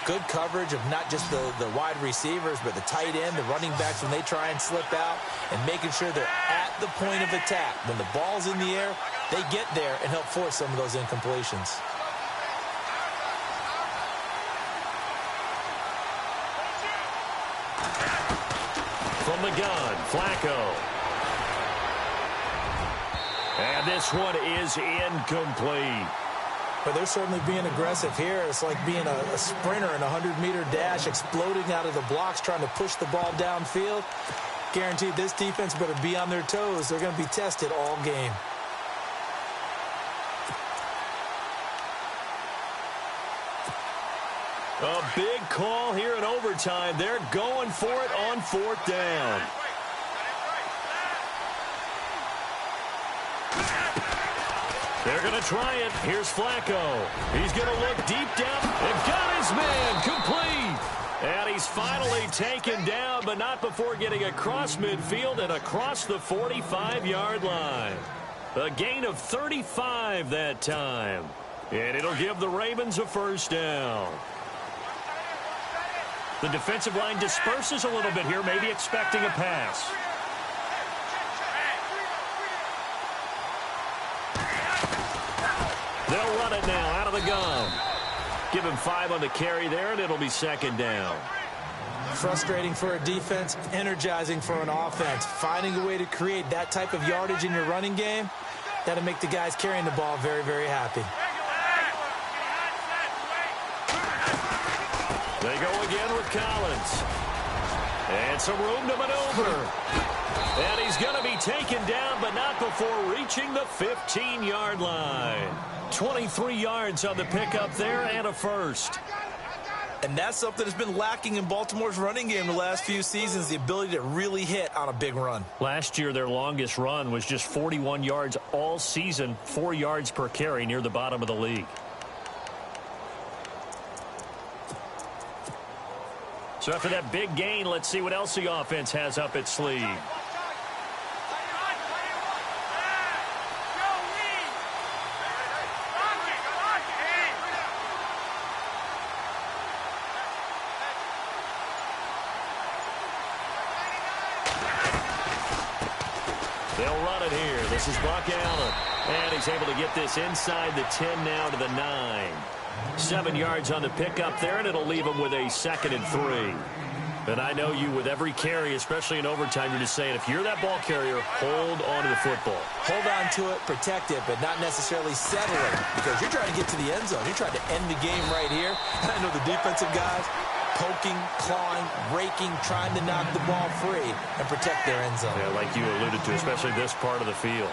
Good coverage of not just the wide receivers, but the tight end, the running backs when they try and slip out, and making sure they're at the point of attack. When the ball's in the air, they get there and help force some of those incompletions. From the gun, Flacco. And this one is incomplete. But they're certainly being aggressive here. It's like being a sprinter in a 100-meter dash, exploding out of the blocks, trying to push the ball downfield. Guaranteed this defense better be on their toes. They're going to be tested all game. A big call here in overtime. They're going for it on fourth down. They're going to try it. Here's Flacco. He's going to look deep down and got his man complete. And he's finally taken down, but not before getting across midfield and across the 45-yard line. A gain of 35 that time. And it'll give the Ravens a first down. The defensive line disperses a little bit here, maybe expecting a pass. They'll run it now out of the gun. Give him 5 on the carry there, and it'll be second down. Frustrating for a defense, energizing for an offense. Finding a way to create that type of yardage in your running game, that'll make the guys carrying the ball very, very happy. They go again with Collins. And some room to maneuver. And he's going to be taken down, but not before reaching the 15-yard line. 23 yards on the pickup there and a first. And that's something that's been lacking in Baltimore's running game the last few seasons, the ability to really hit on a big run. Last year, their longest run was just 41 yards all season, 4 yards per carry near the bottom of the league. So after that big gain, let's see what else the offense has up its sleeve. They'll run it here. This is Buck Allen. And he's able to get this inside the 10 now to the 9. 7 yards on the pickup there, and it'll leave him with a 2nd and 3. And I know you, with every carry, especially in overtime, you're just saying, if you're that ball carrier, hold on to the football. Hold on to it, protect it, but not necessarily settle it, because you're trying to get to the end zone. You're trying to end the game right here. And I know the defensive guys poking, clawing, raking, trying to knock the ball free and protect their end zone. Yeah, like you alluded to, especially this part of the field.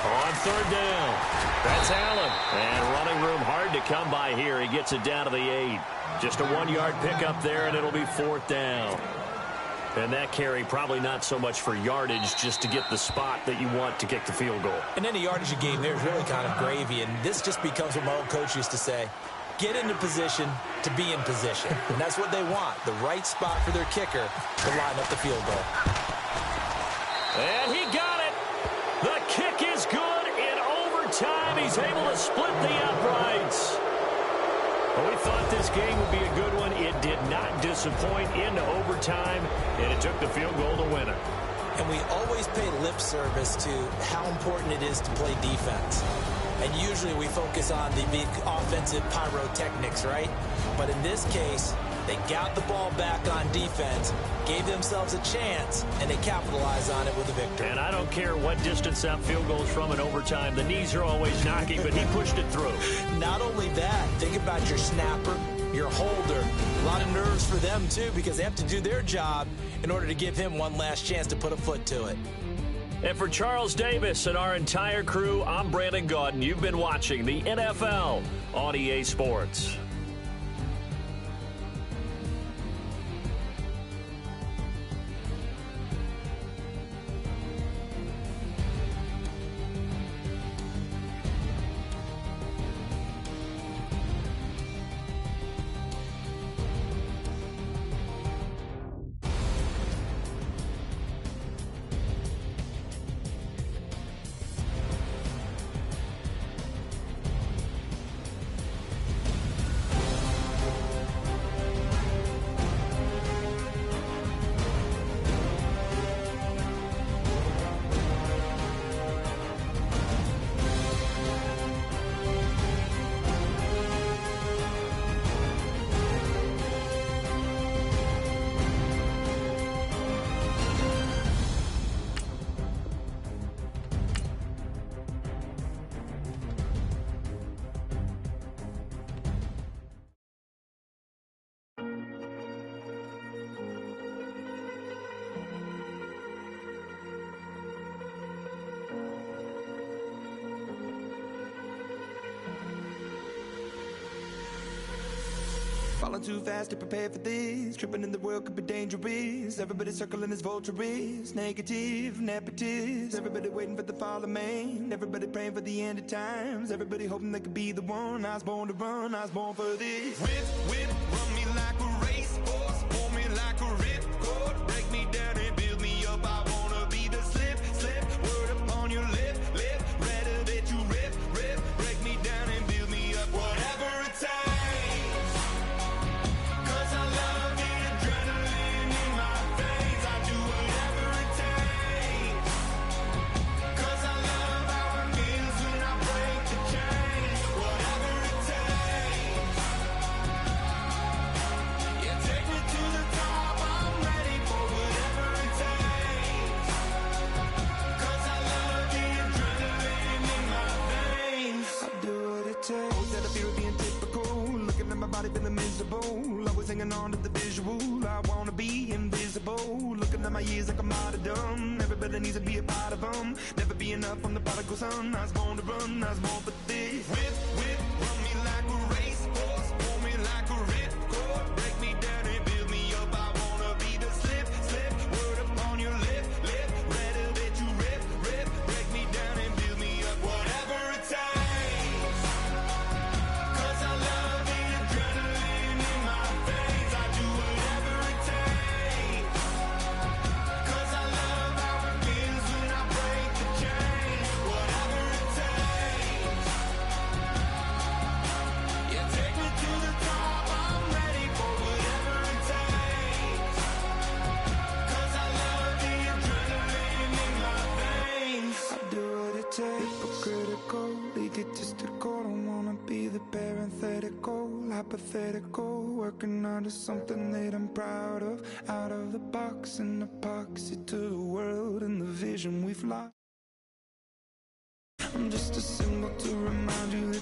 On third down, that's Allen. And running room hard to come by here. He gets it down to the 8. Just a 1-yard pickup there, and it'll be fourth down. And that carry probably not so much for yardage, just to get the spot that you want to kick the field goal. And any yardage you gain there is really kind of gravy. And this just becomes what my old coach used to say. Get into position to be in position. And that's what they want, the right spot for their kicker to line up the field goal. And he got it. The kick is good in overtime. He's able to split the uprights. Well, we thought this game would be a good one. It did not disappoint into overtime, and it took the field goal to win it. And we always pay lip service to how important it is to play defense. And usually we focus on the big offensive pyrotechnics, right? But in this case, they got the ball back on defense, gave themselves a chance, and they capitalized on it with a victory. And I don't care what distance that field goes from in overtime. The knees are always knocking, but he pushed it through. Not only that, think about your snapper, your holder. A lot of nerves for them, too, because they have to do their job in order to give him one last chance to put a foot to it. And for Charles Davis and our entire crew, I'm Brandon Gaudin. You've been watching the NFL on EA Sports. run too fast to prepare for this. Tripping in the world could be dangerous. Everybody circling as vultures. Negative, nepotist. Everybody waiting for the fall of man. Everybody praying for the end of times. Everybody hoping they could be the one. I was born to run, I was born for this. Whip, run me like a racehorse. Pull me like a ripcord. Break me down and build me up. I wanna be the slip. Word upon your lip. Rather that you rip. Break me down and build me up. Whatever it takes. 'Cause I love the adrenaline in my veins. I do whatever it takes. 'Cause I love how it feels when I break the chains. Whatever it takes. Yeah, take me to the top. I'm ready for whatever it takes. 'Cause I love the adrenaline in my veins. I do what it takes. Instead of fear of being typical, looking at my body feeling miserable. Always hanging on to the visual. I wanna be invisible. Looking at my years like a martyrdom. Everybody needs to be a part of them. Never be enough from the prodigal son. I was born to run, I was born for this. Whip, run me like a racehorse. Pull me like a ripcord. Break me down and build me up. I wanna be the slip. Word upon your lip. Rather that you rip. Break me down and build me up. Whatever it takes. 'Cause I love the adrenaline in my veins. I do whatever it takes. 'Cause I love how it feels when I break the chains. Whatever it takes. Yeah, take me to the top. I'm ready for whatever it takes. 'Cause I love the adrenaline in my veins. I do what it takes. Hypocritical, egotistical. Don't wanna be the parenthetical, hypothetical. Working under something that I'm proud of. Out of the box and epoxy to the world and the vision we've lost. I'm just a symbol to remind you that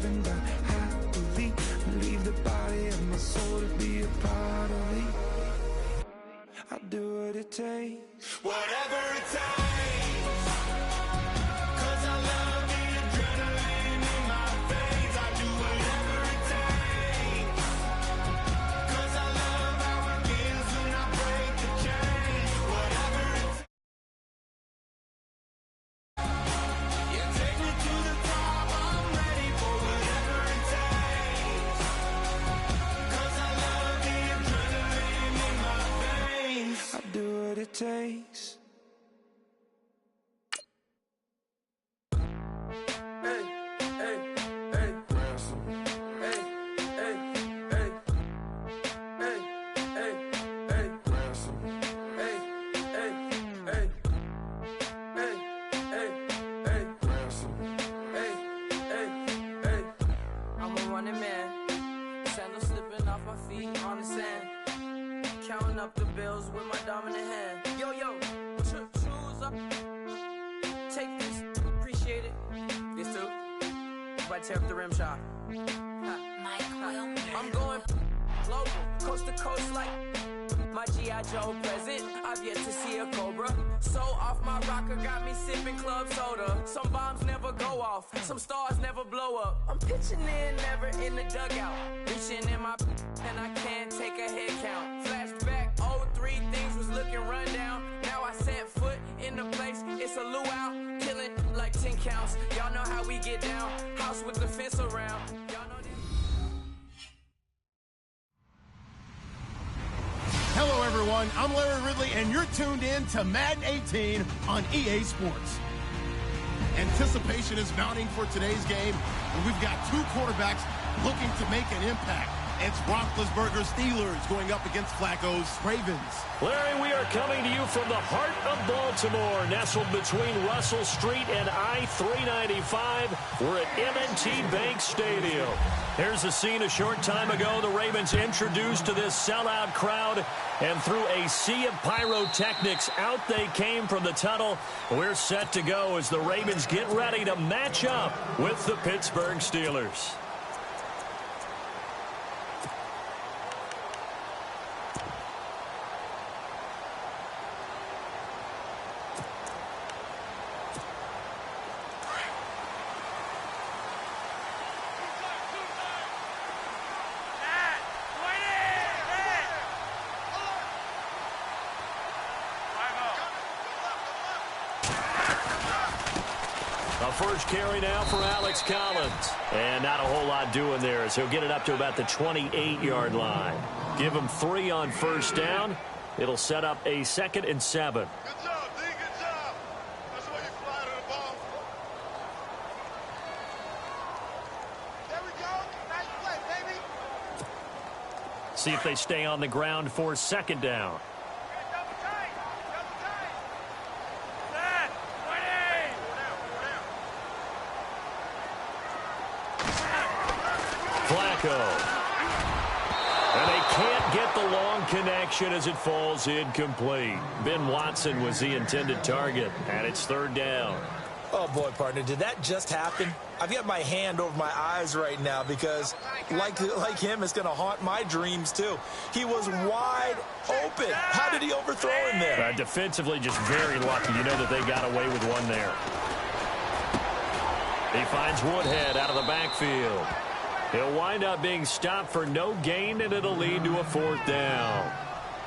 and die happily. Leave the body of my soul to be a part of it. I do what it takes. Whatever it takes. 'Cause I love the adrenaline in my veins. I do whatever it takes. 'Cause I love how it feels when I break the chains. Whatever it takes. Yeah, take me to the top. I'm ready for whatever it takes. 'Cause I love the adrenaline in my veins. I do what it takes. Hey, hey, hey. Ransom. Hey, hey, hey. Hey, hey, hey. Ransom. Hey, hey, hey. Hey, hey, hey. Ransom. Hey, hey, hey. I'm a running man, sandals slipping off my feet on the sand, counting up the bills with my dominant hand. Yo, choose up, take this, appreciate it. This too, if I tear up the rim shot. I'm going global, coast to coast like my G.I. Joe present. I've yet to see a Cobra. So off my rocker, got me sipping club soda. Some bombs never go off, some stars never blow up. I'm pitching in, never in the dugout. Reaching in my and I can't take a head count. Flashback, 03, things was looking run down. Now I set foot in the place, it's a luau. Killing like 10 counts. Y'all know how we get down. House with the fence around. Y'all know this. Hello, everyone. I'm Larry Ridley, and you're tuned in to Madden 18 on EA Sports. Anticipation is mounting for today's game, and we've got two quarterbacks looking to make an impact. It's Roethlisberger's Steelers going up against Flacco's Ravens. Larry, we are coming to you from the heart of Baltimore, nestled between Russell Street and I-395. We're at M&T Bank Stadium. Here's a scene a short time ago. The Ravens introduced to this sellout crowd, and through a sea of pyrotechnics, out they came from the tunnel. We're set to go as the Ravens get ready to match up with the Pittsburgh Steelers. A first carry now for Alex Collins. And not a whole lot doing there as he'll get it up to about the 28-yard line. Give him 3 on first down. It'll set up a 2nd and 7. Good job, D. Good job. That's the way you fly to the ball. There we go. Nice play, baby. See if they stay on the ground for 2nd down. Flacco. And they can't get the long connection as it falls incomplete. Ben Watson was the intended target, and it's 3rd down. Oh, boy, partner, did that just happen? I've got my hand over my eyes right now because, like him, it's going to haunt my dreams, too. He was wide open. How did he overthrow him there? Defensively, just very lucky. You know that they got away with one there. He finds Woodhead out of the backfield. He'll wind up being stopped for no gain, and it'll lead to a 4th down.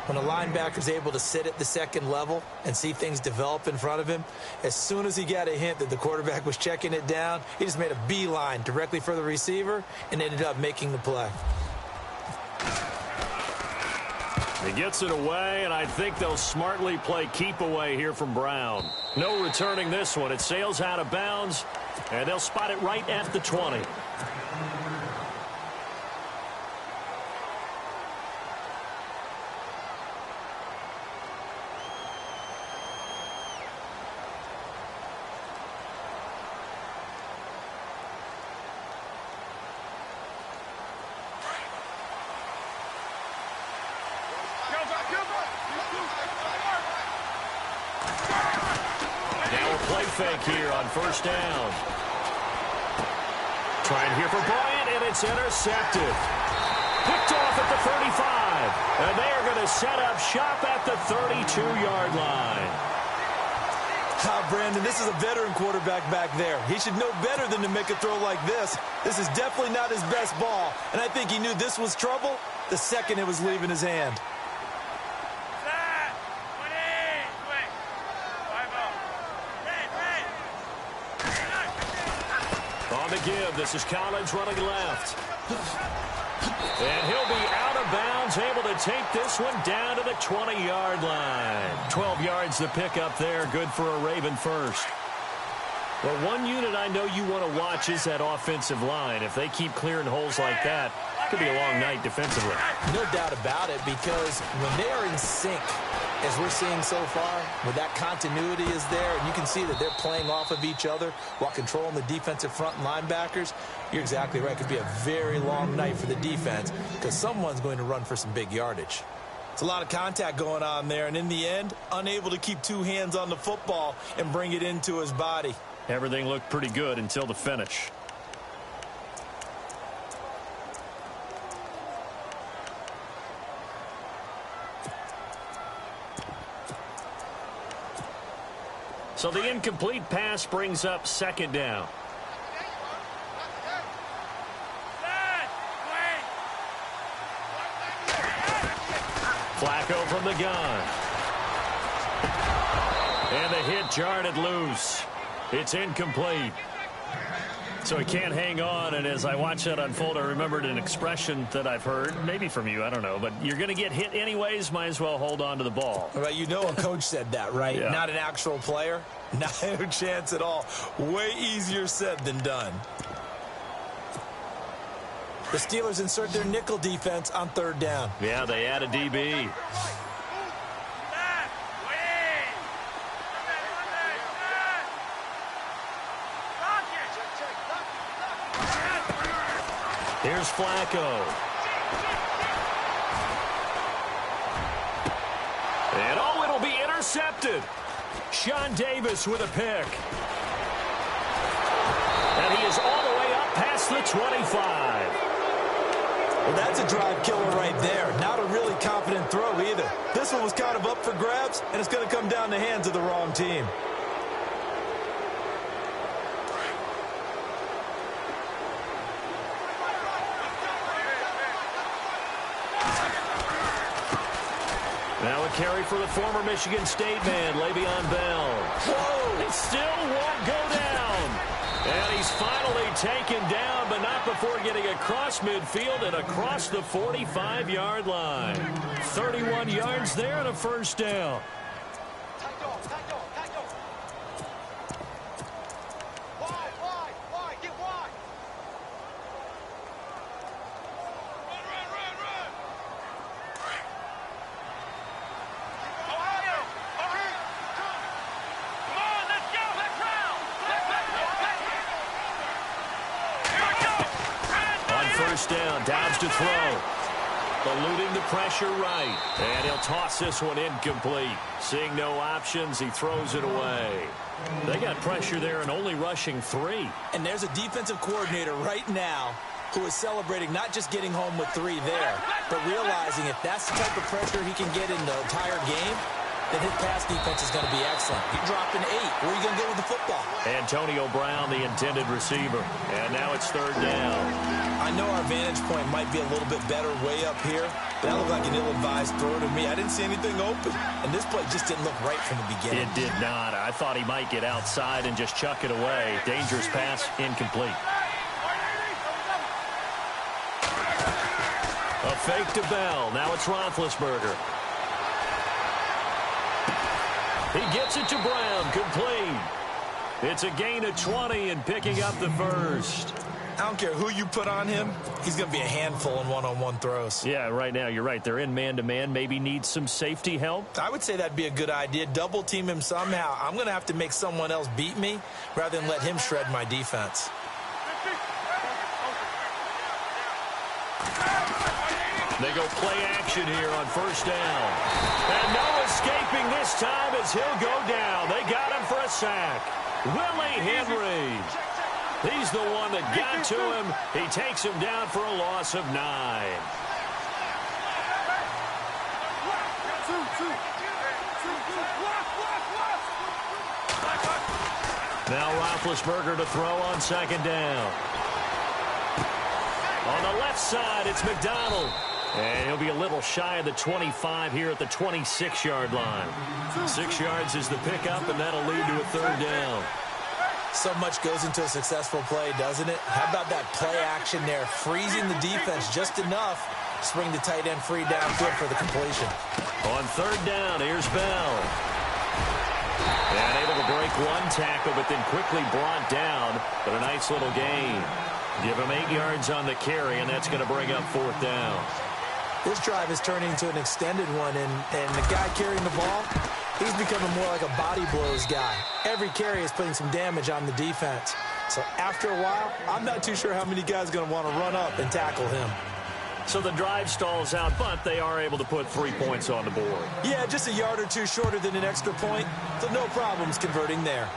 When a linebacker's able to sit at the 2nd level and see things develop in front of him, as soon as he got a hint that the quarterback was checking it down, he just made a beeline directly for the receiver and ended up making the play. He gets it away, and I think they'll smartly play keep away here from Brown. No returning this one. It sails out of bounds, and they'll spot it right at the 20. Fake here on 1st down. Trying here for Bryant, and it's intercepted. Picked off at the 35. And they are going to set up shop at the 32-yard line. Brandon, this is a veteran quarterback back there. He should know better than to make a throw like this. This is definitely not his best ball, and I think he knew this was trouble the second it was leaving his hand. On the give, this is Collins running left. And he'll be out of bounds, able to take this one down to the 20-yard line. 12 yards to pick up there, good for a Raven first. Well, one unit I know you want to watch is that offensive line. If they keep clearing holes like that, it could be a long night defensively. No doubt about it, because when they are in sync, as we're seeing so far, when that continuity is there, and you can see that they're playing off of each other while controlling the defensive front and linebackers, you're exactly right. It could be a very long night for the defense because someone's going to run for some big yardage. It's a lot of contact going on there, and in the end, unable to keep 2 hands on the football and bring it into his body. Everything looked pretty good until the finish. So the incomplete pass brings up 2nd down. Flacco from the gun. And the hit jarred it loose. It's incomplete. So he can't hang on, and as I watch that unfold, I remembered an expression that I've heard, maybe from you, I don't know, but you're going to get hit anyways, might as well hold on to the ball. Right, you know a coach said that, right? Yeah. Not an actual player. Not a chance at all. Way easier said than done. The Steelers insert their nickel defense on 3rd down. Yeah, they add a DB. Here's Flacco. And oh, it'll be intercepted. Sean Davis with a pick. And he is all the way up past the 25. Well, that's a drive killer right there. Not a really confident throw either. This one was kind of up for grabs, and it's going to come down the hands of the wrong team. Now carry for the former Michigan State man, Le'Veon Bell. Whoa! It still won't go down. And he's finally taken down, but not before getting across midfield and across the 45-yard line. 31 yards there and a first down. First down, Downs to throw. Eluding the pressure right. And he'll toss this one incomplete. Seeing no options, he throws it away. They got pressure there and only rushing 3. And there's a defensive coordinator right now who is celebrating not just getting home with 3 there, but realizing if that's the type of pressure he can get in the entire game, then his pass defense is going to be excellent. You're dropping 8. Where are you going to go with the football? Antonio Brown, the intended receiver. And now it's third down. I know our vantage point might be a little bit better way up here, but that looked like an ill-advised throw to me. I didn't see anything open, and this play just didn't look right from the beginning. It did not. I thought he might get outside and just chuck it away. Dangerous pass, incomplete. A fake to Bell. Now it's Roethlisberger. He gets it to Brown, complete. It's a gain of 20 and picking up the first. I don't care who you put on him. He's going to be a handful in one-on-one throws. Yeah, right now, you're right. They're in man-to-man. Maybe needs some safety help. I would say that'd be a good idea. Double team him somehow. I'm going to have to make someone else beat me rather than let him shred my defense. They go play action here on first down. And no escaping this time as he'll go down. They got him for a sack. Willie Henry. He's the one that got to him. He takes him down for a loss of 9. Now Roethlisberger to throw on second down. On the left side, it's McDonald. And he'll be a little shy of the 25 here at the 26-yard line. 6 yards is the pickup, and that'll lead to a third down. So much goes into a successful play, doesn't it? How about that play action there? Freezing the defense just enough to bring the tight end free downfield for the completion. On third down, here's Bell. And able to break one tackle, but then quickly brought down. But a nice little gain. Give him 8 yards on the carry, and that's going to bring up fourth down. This drive is turning into an extended one, and the guy carrying the ball, he's becoming more like a body blows guy. Every carry is putting some damage on the defense. So after a while, I'm not too sure how many guys are going to want to run up and tackle him. So the drive stalls out, but they are able to put 3 points on the board. Yeah, just a yard or two shorter than an extra point, so no problems converting there.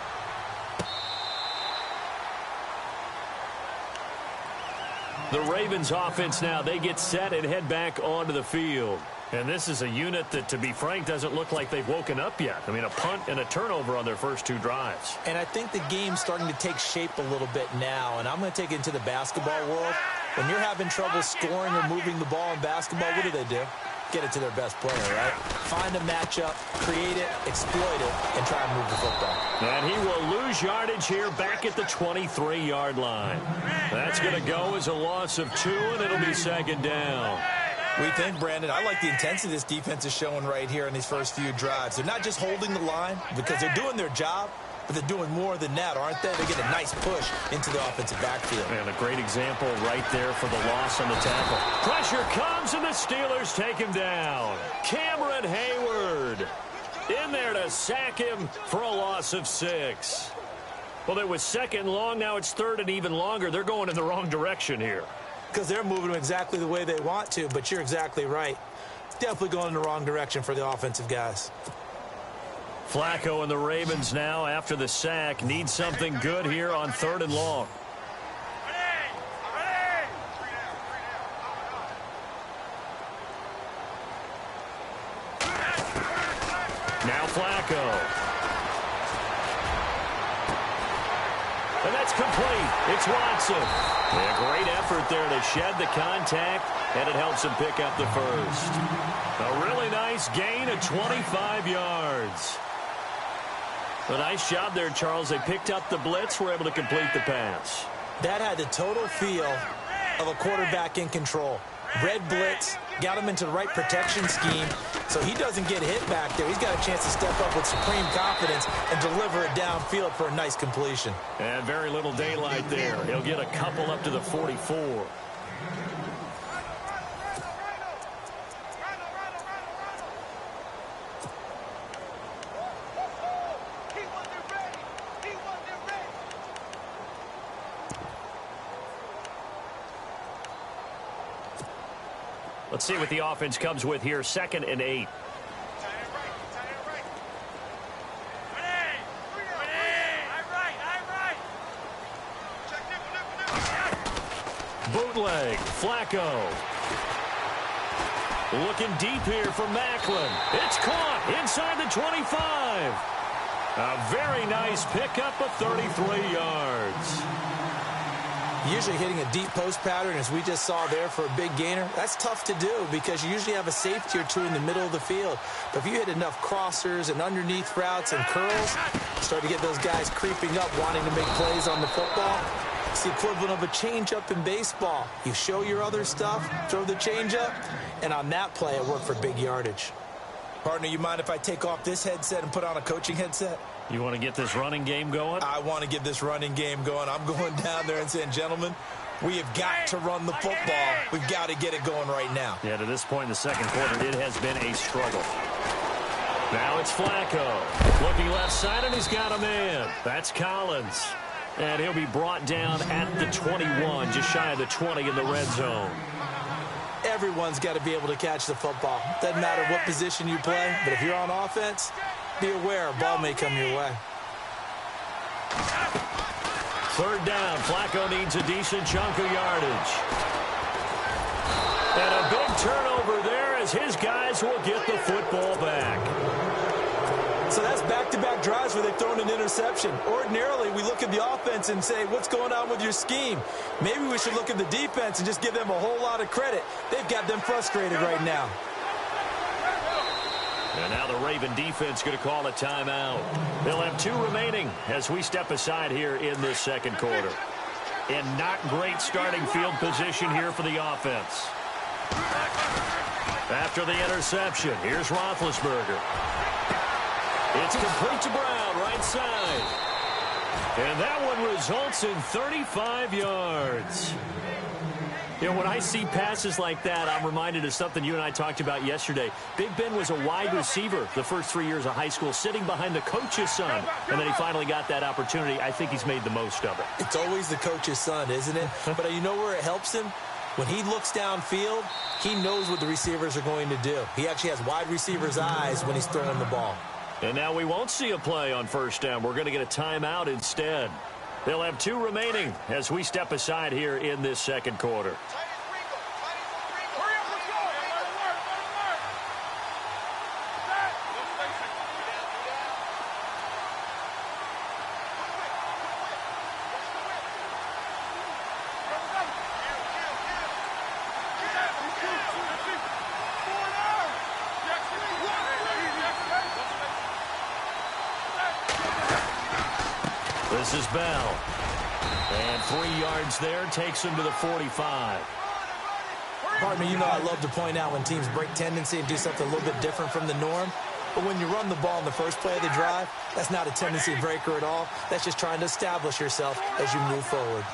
The Ravens offense now, they get set and head back onto the field. And this is a unit that, to be frank, doesn't look like they've woken up yet. I mean, a punt and a turnover on their first 2 drives. And I think the game's starting to take shape a little bit now, and I'm going to take it into the basketball world. When you're having trouble scoring or moving the ball in basketball, what do? Get it to their best player, right? Find a matchup, create it, exploit it, and try and move the football. And he will lose yardage here back at the 23-yard line. That's going to go as a loss of 2, and it'll be second down. We think, Brandon, I like the intensity this defense is showing right here in these first few drives. They're not just holding the line because they're doing their job, but they're doing more than that, aren't they? They get a nice push into the offensive backfield. And a great example right there for the loss on the tackle. Pressure comes, and the Steelers take him down. Cameron Hayward in there to sack him for a loss of 6. Well, it was second long. Now it's third and even longer. They're going in the wrong direction here. Because they're moving them exactly the way they want to, but you're exactly right. Definitely going in the wrong direction for the offensive guys. Flacco and the Ravens now, after the sack, need something good here on third and long. Now Flacco. And that's complete. It's Watson. A great effort there to shed the contact, and it helps him pick up the first. A really nice gain of 25 yards. A nice job there, Charles. They picked up the blitz, were able to complete the pass. That had the total feel of a quarterback in control. Red blitz, got him into the right protection scheme, so he doesn't get hit back there. He's got a chance to step up with supreme confidence and deliver it downfield for a nice completion. And very little daylight there. He'll get a couple up to the 44. Let's see what the offense comes with here. 2nd and 8. Bootleg. Flacco. Looking deep here for Macklin. It's caught inside the 25. A very nice pickup of 33 yards. Usually hitting a deep post pattern, as we just saw there, for a big gainer, that's tough to do because you usually have a safety or two in the middle of the field. But if you hit enough crossers and underneath routes and curls, start to get those guys creeping up, wanting to make plays on the football. It's the equivalent of a changeup in baseball. You show your other stuff, throw the changeup, and on that play, it worked for big yardage. Partner, you mind if I take off this headset and put on a coaching headset? You want to get this running game going? I want to get this running game going. I'm going down there and saying, gentlemen, we have got to run the football. We've got to get it going right now. Yeah, to this point in the second quarter, it has been a struggle. Now it's Flacco. Looking left side, and he's got a man. That's Collins. And he'll be brought down at the 21, just shy of the 20 in the red zone. Everyone's got to be able to catch the football. Doesn't matter what position you play, but if you're on offense, be aware a ball may come your way. 3rd down. Flacco needs a decent chunk of yardage. And a big turnover there as his guys will get the football back. So that's back-to-back drives where they've thrown an interception. Ordinarily, we look at the offense and say, what's going on with your scheme? Maybe we should look at the defense and just give them a whole lot of credit. They've got them frustrated right now. And now the Raven defense going to call a timeout. They'll have 2 remaining as we step aside here in this second quarter. And not great starting field position here for the offense. After the interception, here's Roethlisberger. It's complete to Brown, right side. And that one results in 35 yards. You know, when I see passes like that, I'm reminded of something you and I talked about yesterday. Big Ben was a wide receiver the first 3 years of high school, sitting behind the coach's son. And then he finally got that opportunity. I think he's made the most of it. It's always the coach's son, isn't it? But you know where it helps him? When he looks downfield, he knows what the receivers are going to do. He actually has wide receivers' eyes when he's throwing the ball. And now we won't see a play on 1st down. We're going to get a timeout instead. They'll have 2 remaining as we step aside here in this second quarter. This is Bell. And 3 yards there takes him to the 45. Partner, you know I love to point out when teams break tendency and do something a little bit different from the norm. But when you run the ball in the first play of the drive, that's not a tendency breaker at all. That's just trying to establish yourself as you move forward.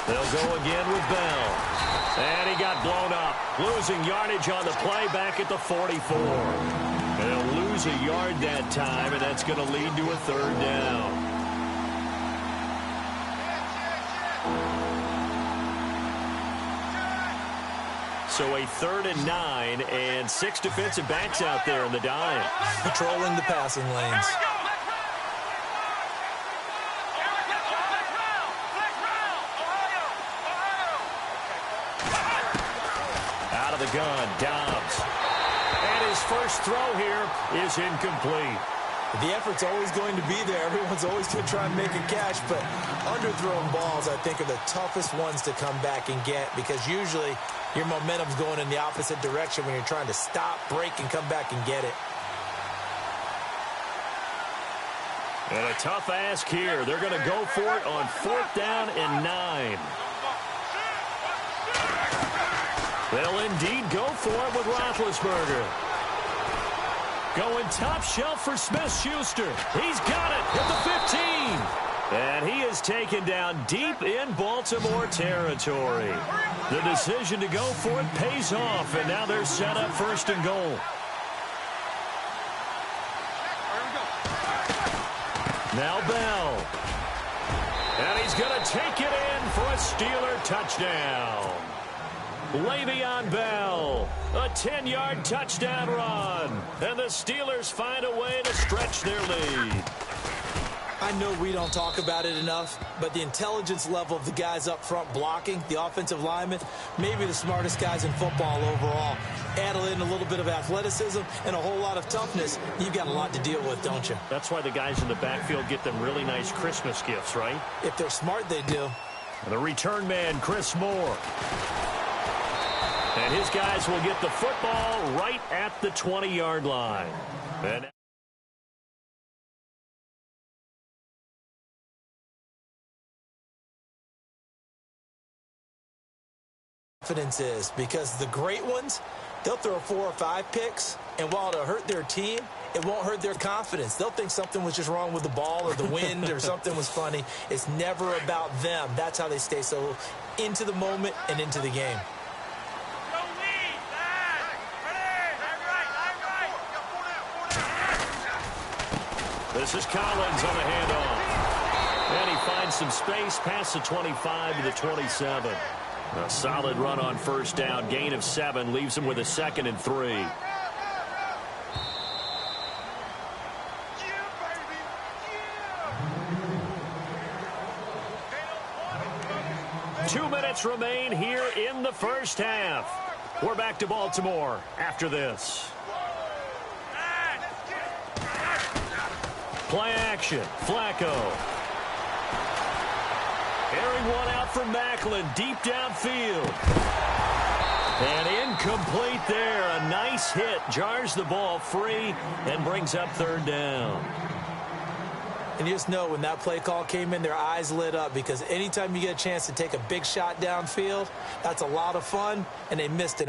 They'll go again with Bell. And he got blown up. Losing yardage on the play back at the 44. And they'll lose a yard that time, and that's going to lead to a 3rd down. So a 3rd and 9, and 6 defensive backs out there in the dime. Patrolling the passing lanes. Out of the gun, Dobbs. And his first throw here is incomplete. The effort's always going to be there. Everyone's always going to try and make a catch, but underthrown balls, I think, are the toughest ones to come back and get because usually your momentum's going in the opposite direction when you're trying to stop, break, and come back and get it. And a tough ask here. They're going to go for it on 4th down and 9. They'll indeed go for it with Roethlisberger. Going top shelf for Smith-Schuster. He's got it at the 15. And he is taken down deep in Baltimore territory. The decision to go for it pays off, and now they're set up 1st and goal. Now Bell. And he's going to take it in for a Steeler touchdown. Le'Veon Bell, a 10-yard touchdown run. And the Steelers find a way to stretch their lead. I know we don't talk about it enough, but the intelligence level of the guys up front blocking, the offensive linemen, maybe the smartest guys in football overall. Add in a little bit of athleticism and a whole lot of toughness, you've got a lot to deal with, don't you? That's why the guys in the backfield get them really nice Christmas gifts, right? If they're smart, they do. And the return man, Chris Moore. And his guys will get the football right at the 20-yard line. And confidence is because the great ones, they'll throw 4 or 5 picks, and while it'll hurt their team, it won't hurt their confidence. They'll think something was just wrong with the ball or the wind or something was funny. It's never about them. That's how they stay so into the moment and into the game. This is Collins on the handoff. And he finds some space past the 25 to the 27. A solid run on 1st down. Gain of 7 leaves him with a 2nd and 3. Two minutes remain here in the first half. We're back to Baltimore after this. Play action. Flacco. Airing one out for Macklin. Deep downfield. And incomplete there. A nice hit. Jars the ball free and brings up 3rd down. And you just know when that play call came in, their eyes lit up because anytime you get a chance to take a big shot downfield, that's a lot of fun, and they missed it.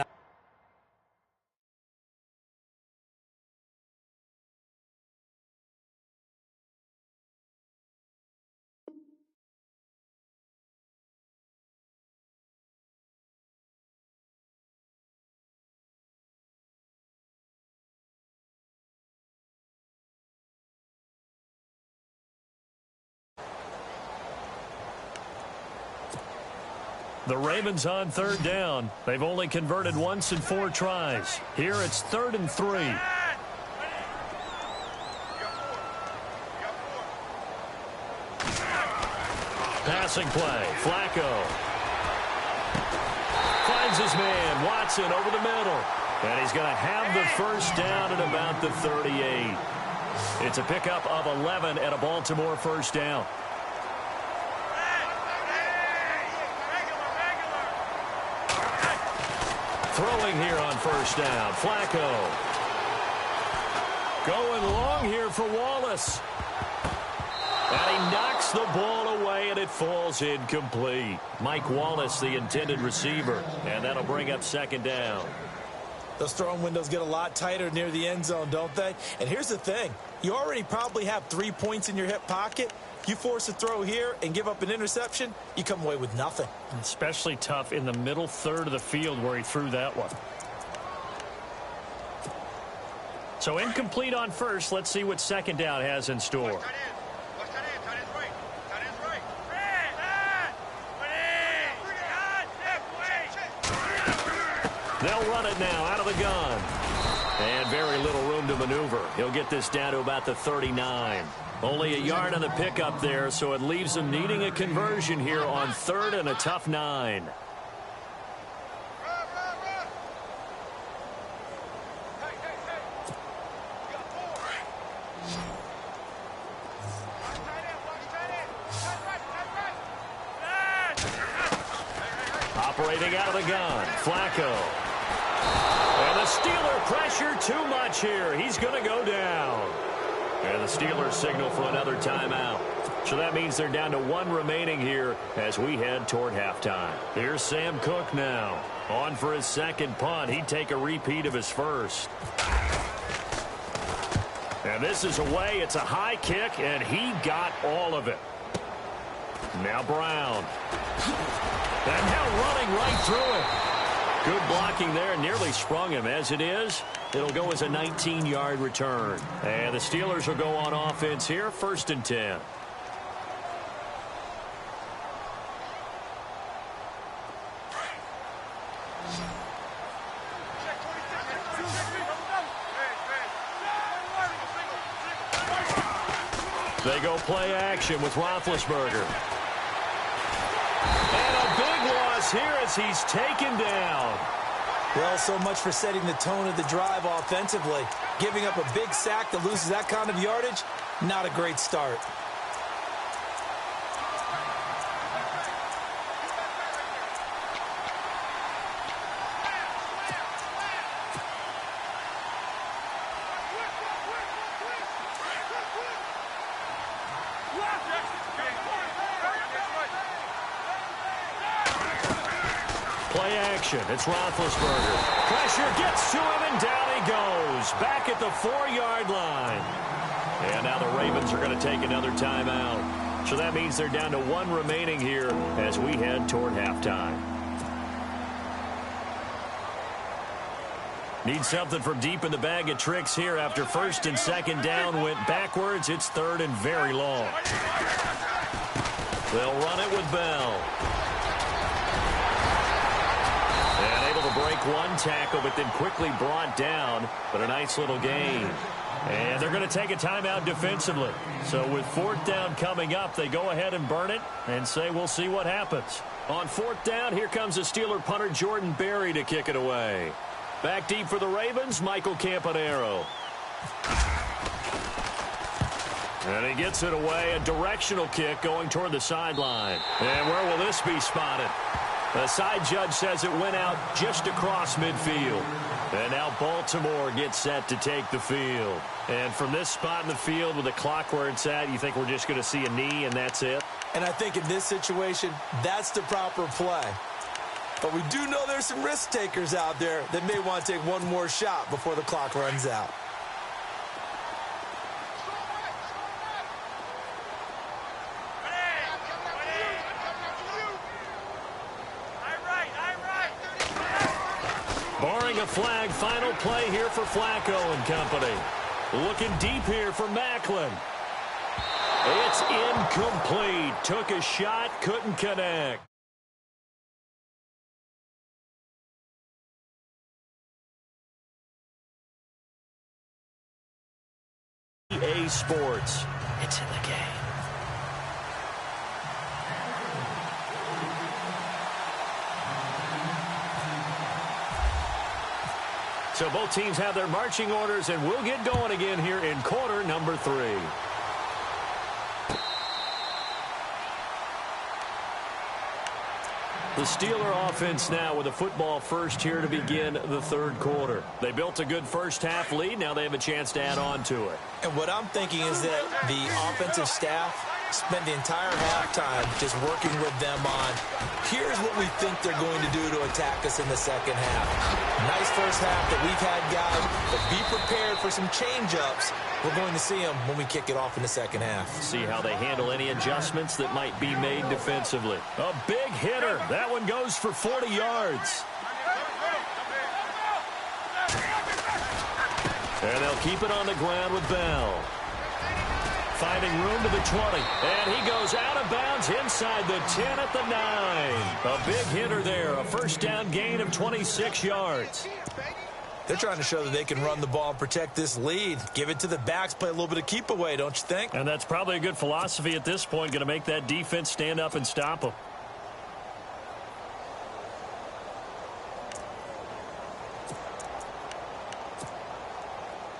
The Ravens on 3rd down. They've only converted once in 4 tries. Here it's 3rd and 3. Passing play. Flacco. Finds his man. Watson over the middle. And he's going to have the 1st down at about the 38. It's a pickup of 11 at a Baltimore 1st down. Throwing here on 1st down. Flacco. Going long here for Wallace. And he knocks the ball away, and it falls incomplete. Mike Wallace, the intended receiver. And that'll bring up 2nd down. Those throwing windows get a lot tighter near the end zone, don't they? And here's the thing. You already probably have 3 points in your hip pocket. You force a throw here and give up an interception, you come away with nothing. Especially tough in the middle 3rd of the field where he threw that one. So incomplete on 1st. Let's see what 2nd down has in store. They'll run it now out of the gun. And very little room to maneuver. He'll get this down to about the 39. Only a yard on the pickup there, so it leaves him needing a conversion here on 3rd and a tough 9. Separating out of the gun, Flacco. And the Steeler pressure too much here. He's going to go down. And the Steelers signal for another timeout. So that means they're down to 1 remaining here as we head toward halftime. Here's Sam Cook now. On for his second punt. He'd take a repeat of his first. And this is away. It's a high kick, and he got all of it. Now Brown. And now running right through it. Good blocking there. Nearly sprung him. As it is, it'll go as a 19-yard return. And the Steelers will go on offense here. 1st and 10. They go play action with Roethlisberger. And a big loss here as he's taken down. Well, so much for setting the tone of the drive offensively. Giving up a big sack that loses that kind of yardage, not a great start. Play action. It's Roethlisberger. Pressure gets to him, and down he goes. Back at the 4-yard line. And now the Ravens are going to take another timeout. So that means they're down to 1 remaining here as we head toward halftime. Need something from deep in the bag of tricks here after 1st and 2nd down went backwards. It's 3rd and very long. They'll run it with Bell. And able to break 1 tackle, but then quickly brought down. But a nice little gain. And they're going to take a timeout defensively. So with 4th down coming up, they go ahead and burn it and say we'll see what happens. On 4th down, here comes the Steeler punter Jordan Berry to kick it away. Back deep for the Ravens, Michael Campanaro. And he gets it away, a directional kick going toward the sideline. And where will this be spotted? The side judge says it went out just across midfield. And now Baltimore gets set to take the field. And from this spot in the field with the clock where it's at, you think we're just going to see a knee and that's it? And I think in this situation, that's the proper play. But we do know there's some risk takers out there that may want to take one more shot before the clock runs out. Barring a flag, final play here for Flacco and company. Looking deep here for Macklin. It's incomplete. Took a shot, couldn't connect. EA Sports. It's in the game. So both teams have their marching orders, and we'll get going again here in quarter number 3. The Steeler offense now with a football first here to begin the 3rd quarter. They built a good first half lead. Now they have a chance to add on to it. And what I'm thinking is that the offensive staff spent the entire halftime just working with them on, here's what we think they're going to do to attack us in the second half. Nice first half that we've had, guys, but be prepared for some change-ups. We're going to see them when we kick it off in the second half. See how they handle any adjustments that might be made defensively. A big hitter. That one goes for 40 yards. And they'll keep it on the ground with Bell. Finding room to the 20. And he goes out of bounds inside the 10 at the 9. A big hitter there. A first down gain of 26 yards. They're trying to show that they can run the ball and protect this lead. Give it to the backs, play a little bit of keep away, don't you think? And that's probably a good philosophy at this point. Going to make that defense stand up and stop them.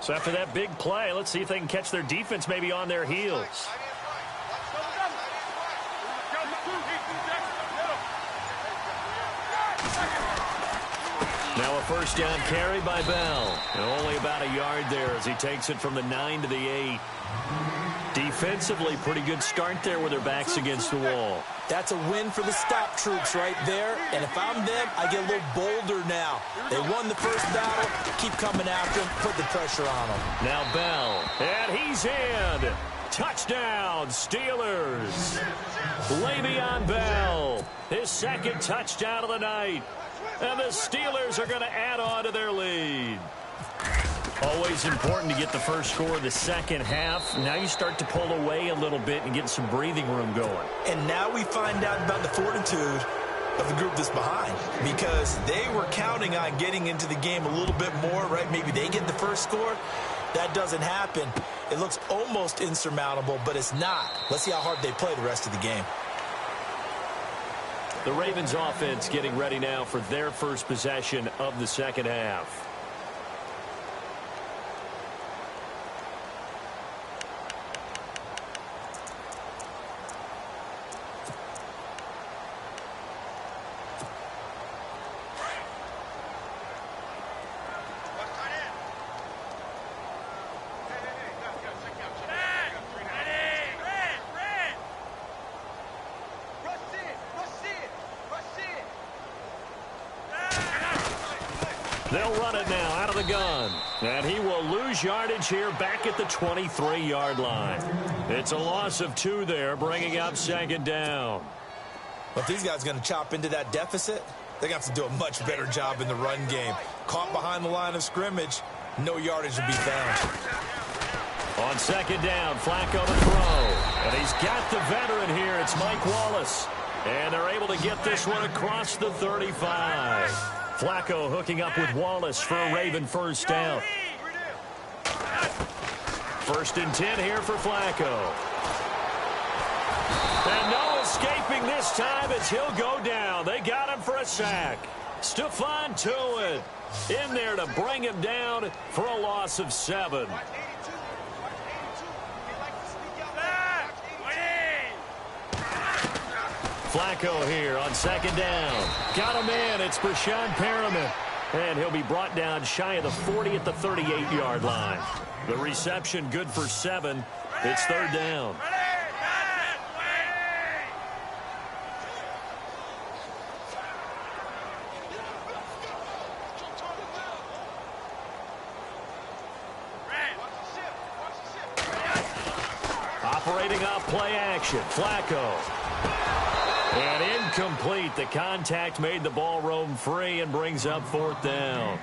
So after that big play, let's see if they can catch their defense maybe on their heels. first down carry by Bell. And only about a yard there as he takes it from the 9 to the 8. Defensively, pretty good start there with their backs against the wall. That's a win for the stop troops right there. And if I'm them, I get a little bolder now. They won the first battle. Keep coming after them. Put the pressure on them. Now Bell. And he's in. Touchdown, Steelers. Le'Veon Bell. His second touchdown of the night. And the Steelers are going to add on to their lead. Always important to get the first score of the second half. Now you start to pull away a little bit and get some breathing room going. And now we find out about the fortitude of the group that's behind, because they were counting on getting into the game a little bit more, right? Maybe they get the first score. That doesn't happen. It looks almost insurmountable, but it's not. Let's see how hard they play the rest of the game. The Ravens offense getting ready now for their first possession of the second half. They'll run it now out of the gun. And he will lose yardage here back at the 23-yard line. It's a loss of 2 there, bringing up second down. Well, if these guys are going to chop into that deficit, they're going to have to do a much better job in the run game. Caught behind the line of scrimmage, no yardage to be found. On second down, Flacco to throw. And he's got the veteran here. It's Mike Wallace. And they're able to get this one across the 35. Flacco hooking up with Wallace for a Raven first down. First and 10 here for Flacco. And no escaping this time as he'll go down. They got him for a sack. Stephon Tuitt in there to bring him down for a loss of 7. Flacco here on second down. Got him in. It's Brashad Perriman. And he'll be brought down shy of the 40 at the 38-yard line. The reception good for 7. It's third down. Operating off play action. Flacco. And incomplete. The contact made the ball roam free and brings up fourth down.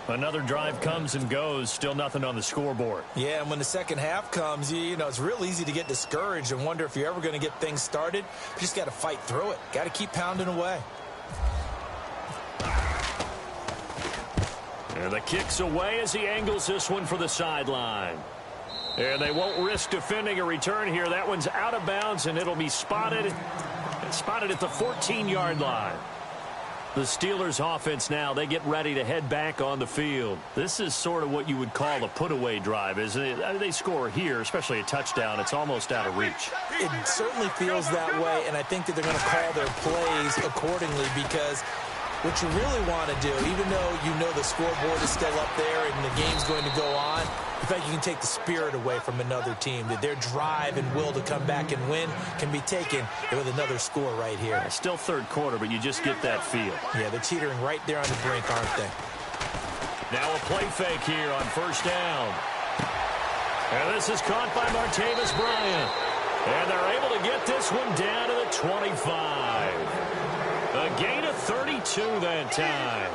Another drive comes and goes. Still nothing on the scoreboard. Yeah, and when the second half comes, you know, it's real easy to get discouraged and wonder if you're ever going to get things started. You just got to fight through it. Got to keep pounding away. And the kick's away as he angles this one for the sideline. And they won't risk defending a return here. That one's out of bounds, and it'll be spotted at the 14-yard line. The Steelers offense now, they get ready to head back on the field. This is sort of what you would call a put-away drive, isn't it? They score here, especially a touchdown. It's almost out of reach. It certainly feels that way, and I think that they're going to call their plays accordingly, because what you really want to do, even though you know the scoreboard is still up there and the game's going to go on, in fact, you can take the spirit away from another team, that their drive and will to come back and win can be taken with another score right here. Still third quarter, but you just get that feel. Yeah, they're teetering right there on the brink, aren't they? Now a play fake here on first down. And this is caught by Martavis Bryant. And they're able to get this one down to the 25. A gain of 32 that time.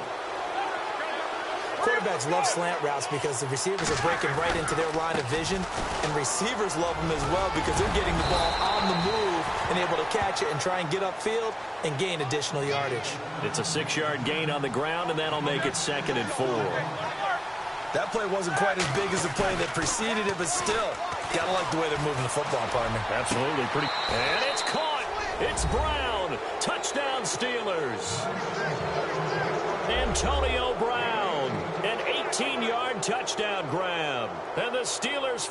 Quarterbacks love slant routes because the receivers are breaking right into their line of vision, and receivers love them as well because they're getting the ball on the move and able to catch it and try and get upfield and gain additional yardage. It's a 6-yard gain on the ground, and that'll make it 2nd and 4. That play wasn't quite as big as the play that preceded it, but still, gotta like the way they're moving the football, partner. Absolutely. And it's caught. It's Brown. Touchdown, Steelers. Antonio Brown, an 18-yard touchdown grab. And the Steelers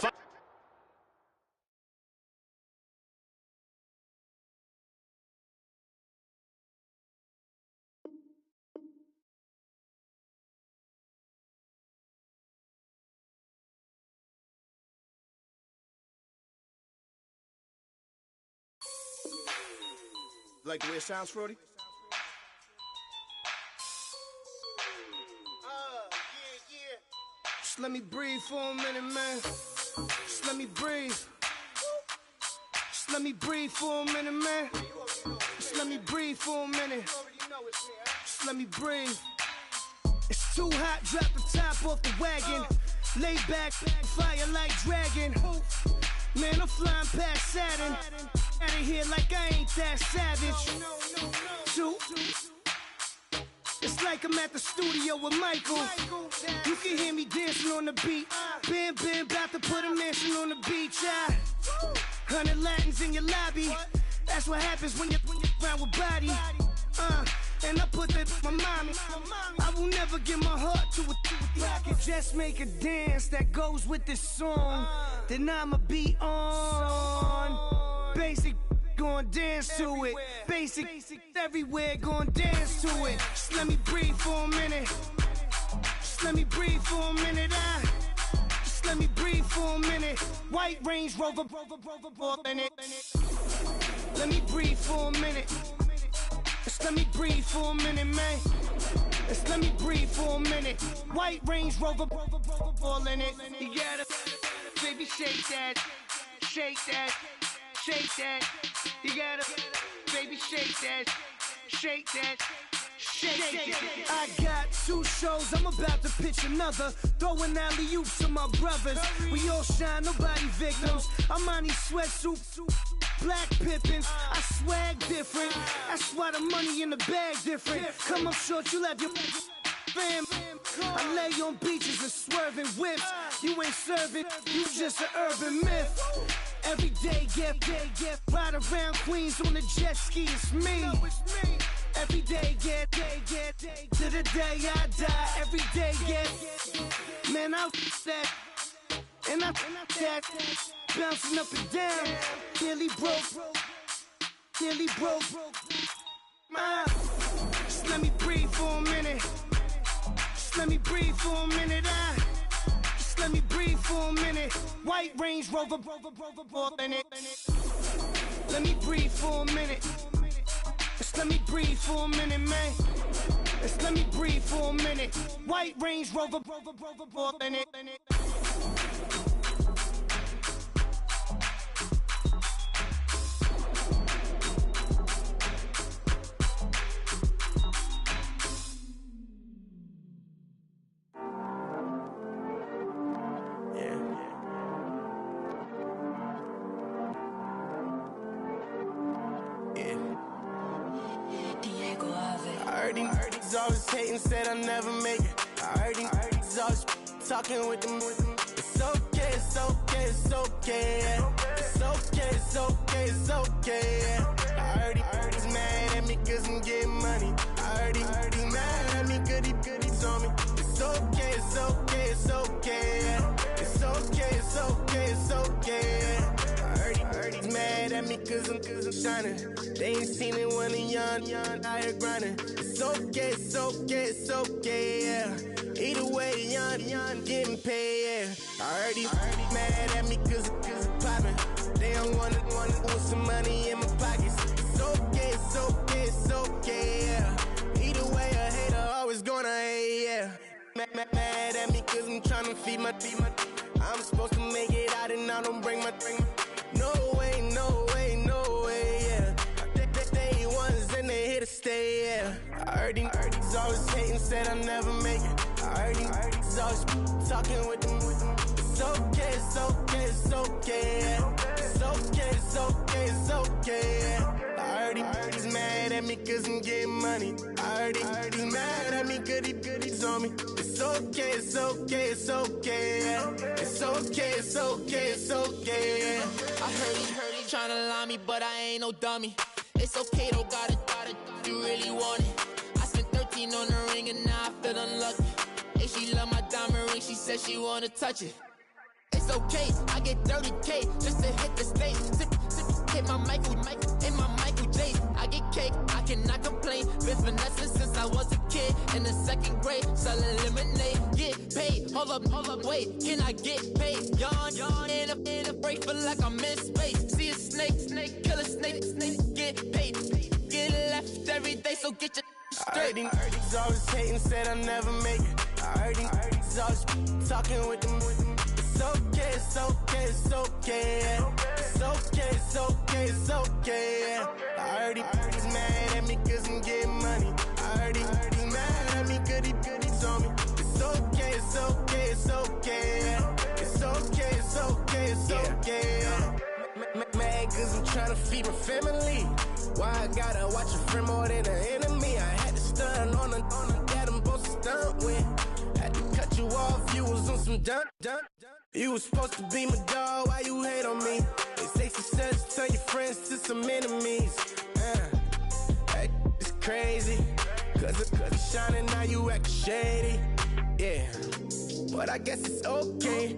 Like the way it sounds, Frody? Just let me breathe for a minute, man. Just let me breathe. Just let me breathe for a minute, man. Just let me breathe for a minute. Just let me breathe. It's too hot, drop the top off the wagon. Lay back, fire like dragon. Man, I'm flying past Saturn. Out of here like I ain't that savage. Two. It's like I'm at the studio with Michael. You can hear me dancing on the beat. Bam, about to put a mansion on the beach. 100 Latins in your lobby. That's what happens when you're around with body. And I put that my mommy. I will never give my heart to it. If I could just make a dance that goes with this song, then I'ma be on. Basic, gon' dance to it. Basic, everywhere, gon' dance to it. Just let me breathe for a minute. Just let me breathe for a minute. Just let me breathe for a minute. White Range Rover, in it. Let me breathe for a minute. Just let me breathe for a minute, man. Just let me breathe for a minute. White Range Rover, all in it. You gotta, baby, shake that, shake that, shake that. You gotta, baby, shake that, shake that. Shake it. I got 2 shows, I'm about to pitch another. Throwing alley-oops to my brothers. We all shine, nobody victims. I'm on these sweatsuits, black pippins. I swag different. That's why the money in the bag different. Come up short, you'll have your fam. I lay on beaches and swerving whips. You ain't serving, you just an urban myth. Every day, get ride around Queens on a jet ski, it's me. Every day, get to the day I die. Every day, get, man, I that, and I that, bouncing up and down, nearly broke. Just let me breathe for a minute. Just let me breathe for a minute. Just let me breathe for a minute. White Range Rover, in it. Let me breathe for a minute. Just let me breathe for a minute, man. Just let me breathe for a minute. White Range Rover, in it. Always hating, said I never make it. I heard these always talking with them. It's okay, it's okay, it's okay. Yeah. It's okay, it's okay, it's okay. Yeah. I heard he's mad at me cause I'm getting money. I heard he's mad at me cause he's on me. It's okay, it's okay, it's okay. Yeah. It's okay, it's okay, it's okay. Yeah. I heard he's mad at me cause I'm shining. They ain't seen it when I'm young, out here grinding. It's okay, it's okay, it's okay, yeah. Either way, young, getting paid, yeah. I heard he's mad at me cause I'm poppin'. They don't wanna put some money in my pockets. It's okay, it's okay, it's okay, yeah. Either way, a hater always gonna hate, yeah. Mad at me cause I'm tryna feed my I'm supposed to make it out and I don't bring my No way, no way, no way, yeah. They ones and they here to stay, yeah. I heard he's always hating, said I never make it. I heard he's always talking with them. It's okay, it's okay, it's okay, yeah. It's okay, it's okay, it's okay, yeah. I heard he's mad at me cause I'm getting money. I heard he's mad at me cause he's on me. It's okay, it's okay, it's okay, yeah. It's okay, it's okay, it's okay, yeah. I heard he tryna lie me, but I ain't no dummy. It's okay, though, got it, you really want it. I spent 13 on the ring and now I feel unlucky. Hey, she love my diamond ring, she said she wanna touch it. It's okay, I get 30K just to hit the stage. Sip, hit my Michael, in my Michael J. I get cake, I cannot complain. Been finessing since I was a kid in the 2nd grade. Selling lemonade, get paid. Hold up, wait, can I get paid? Yawn, in a break, feel like I'm in space. See a snake, kill a snake, get paid. face, so get your I heard these always hating, said I never make it. I heard these always talking with them. It's okay, it's okay, it's okay. It's okay, it's okay, it's okay. I heard he's mad at me cause I'm getting money. I heard he's mad at me cause he's on me. It's okay, it's okay, it's okay. It's okay, it's okay, it's okay. Mad cause I'm trying to feed my family. Why I gotta watch a friend more than an enemy? I had to stun on a that I'm supposed to stunt with. Had to cut you off, you was on some dun. You was supposed to be my dog, why you hate on me? They say success turn your friends to some enemies. Hey, it's crazy, cause it's shining, now you acting shady. Yeah, but I guess it's okay.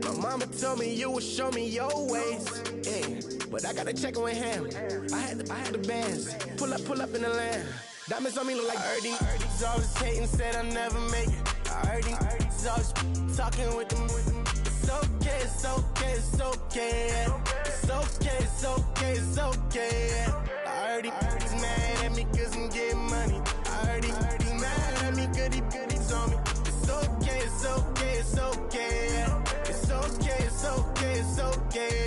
My mama told me you would show me your ways. Yeah, but I gotta check with him. I had the bands. Pull up in the land. Diamonds on me look like I heard these always hating, said I never make it. I heard these always talking with them. It's okay, it's okay, it's okay. It's okay, it's okay, it's okay. I heard he's mad at me cause I'm getting money. I heard he's mad at me cause he's on me. It's okay, it's okay, it's okay. It's okay, it's okay, it's okay.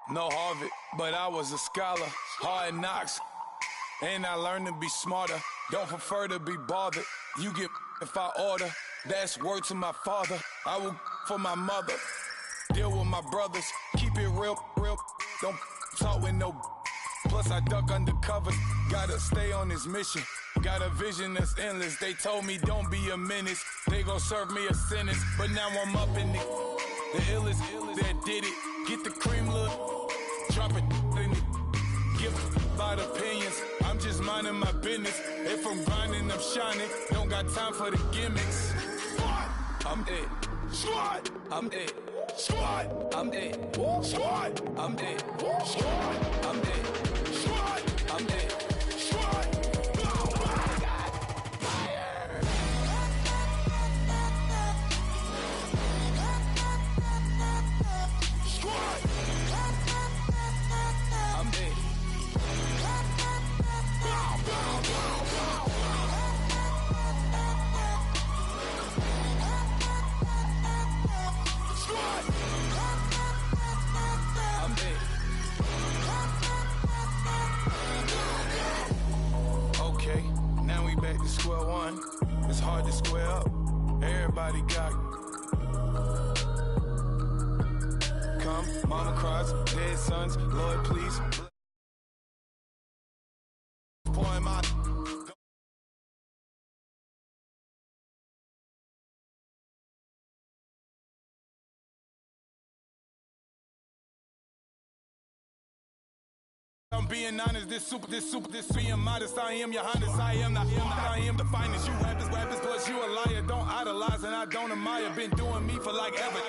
No Harvard, but I was a scholar. Hard knocks, and I learned to be smarter. Don't prefer to be bothered. You get if I order. That's word to my father. I will for my mother. Deal with my brothers. Keep it real. Don't talk with no. Plus I duck undercover. Gotta stay on this mission. Got a vision that's endless. They told me don't be a menace. They gon' serve me a sentence. But now I'm up in it. The illest that did it. Get the cream look. Drop it in it. Give about opinions. I'm just minding my business. If I'm grinding, I'm shining. Don't got time for the gimmicks. I'm it. Squad. I'm it. Squad. I'm it. Squad. I'm it. Squad. I'm it. Squad. I'm it. Squad. Back to square one. It's hard to square up. Everybody got come, mama cries, dead sons, Lord please. Pouring my I'm being honest, this being modest, I am your highness, I am the finest, you rappers, plus you a liar, don't idolize and I don't admire, been doing me for like ever.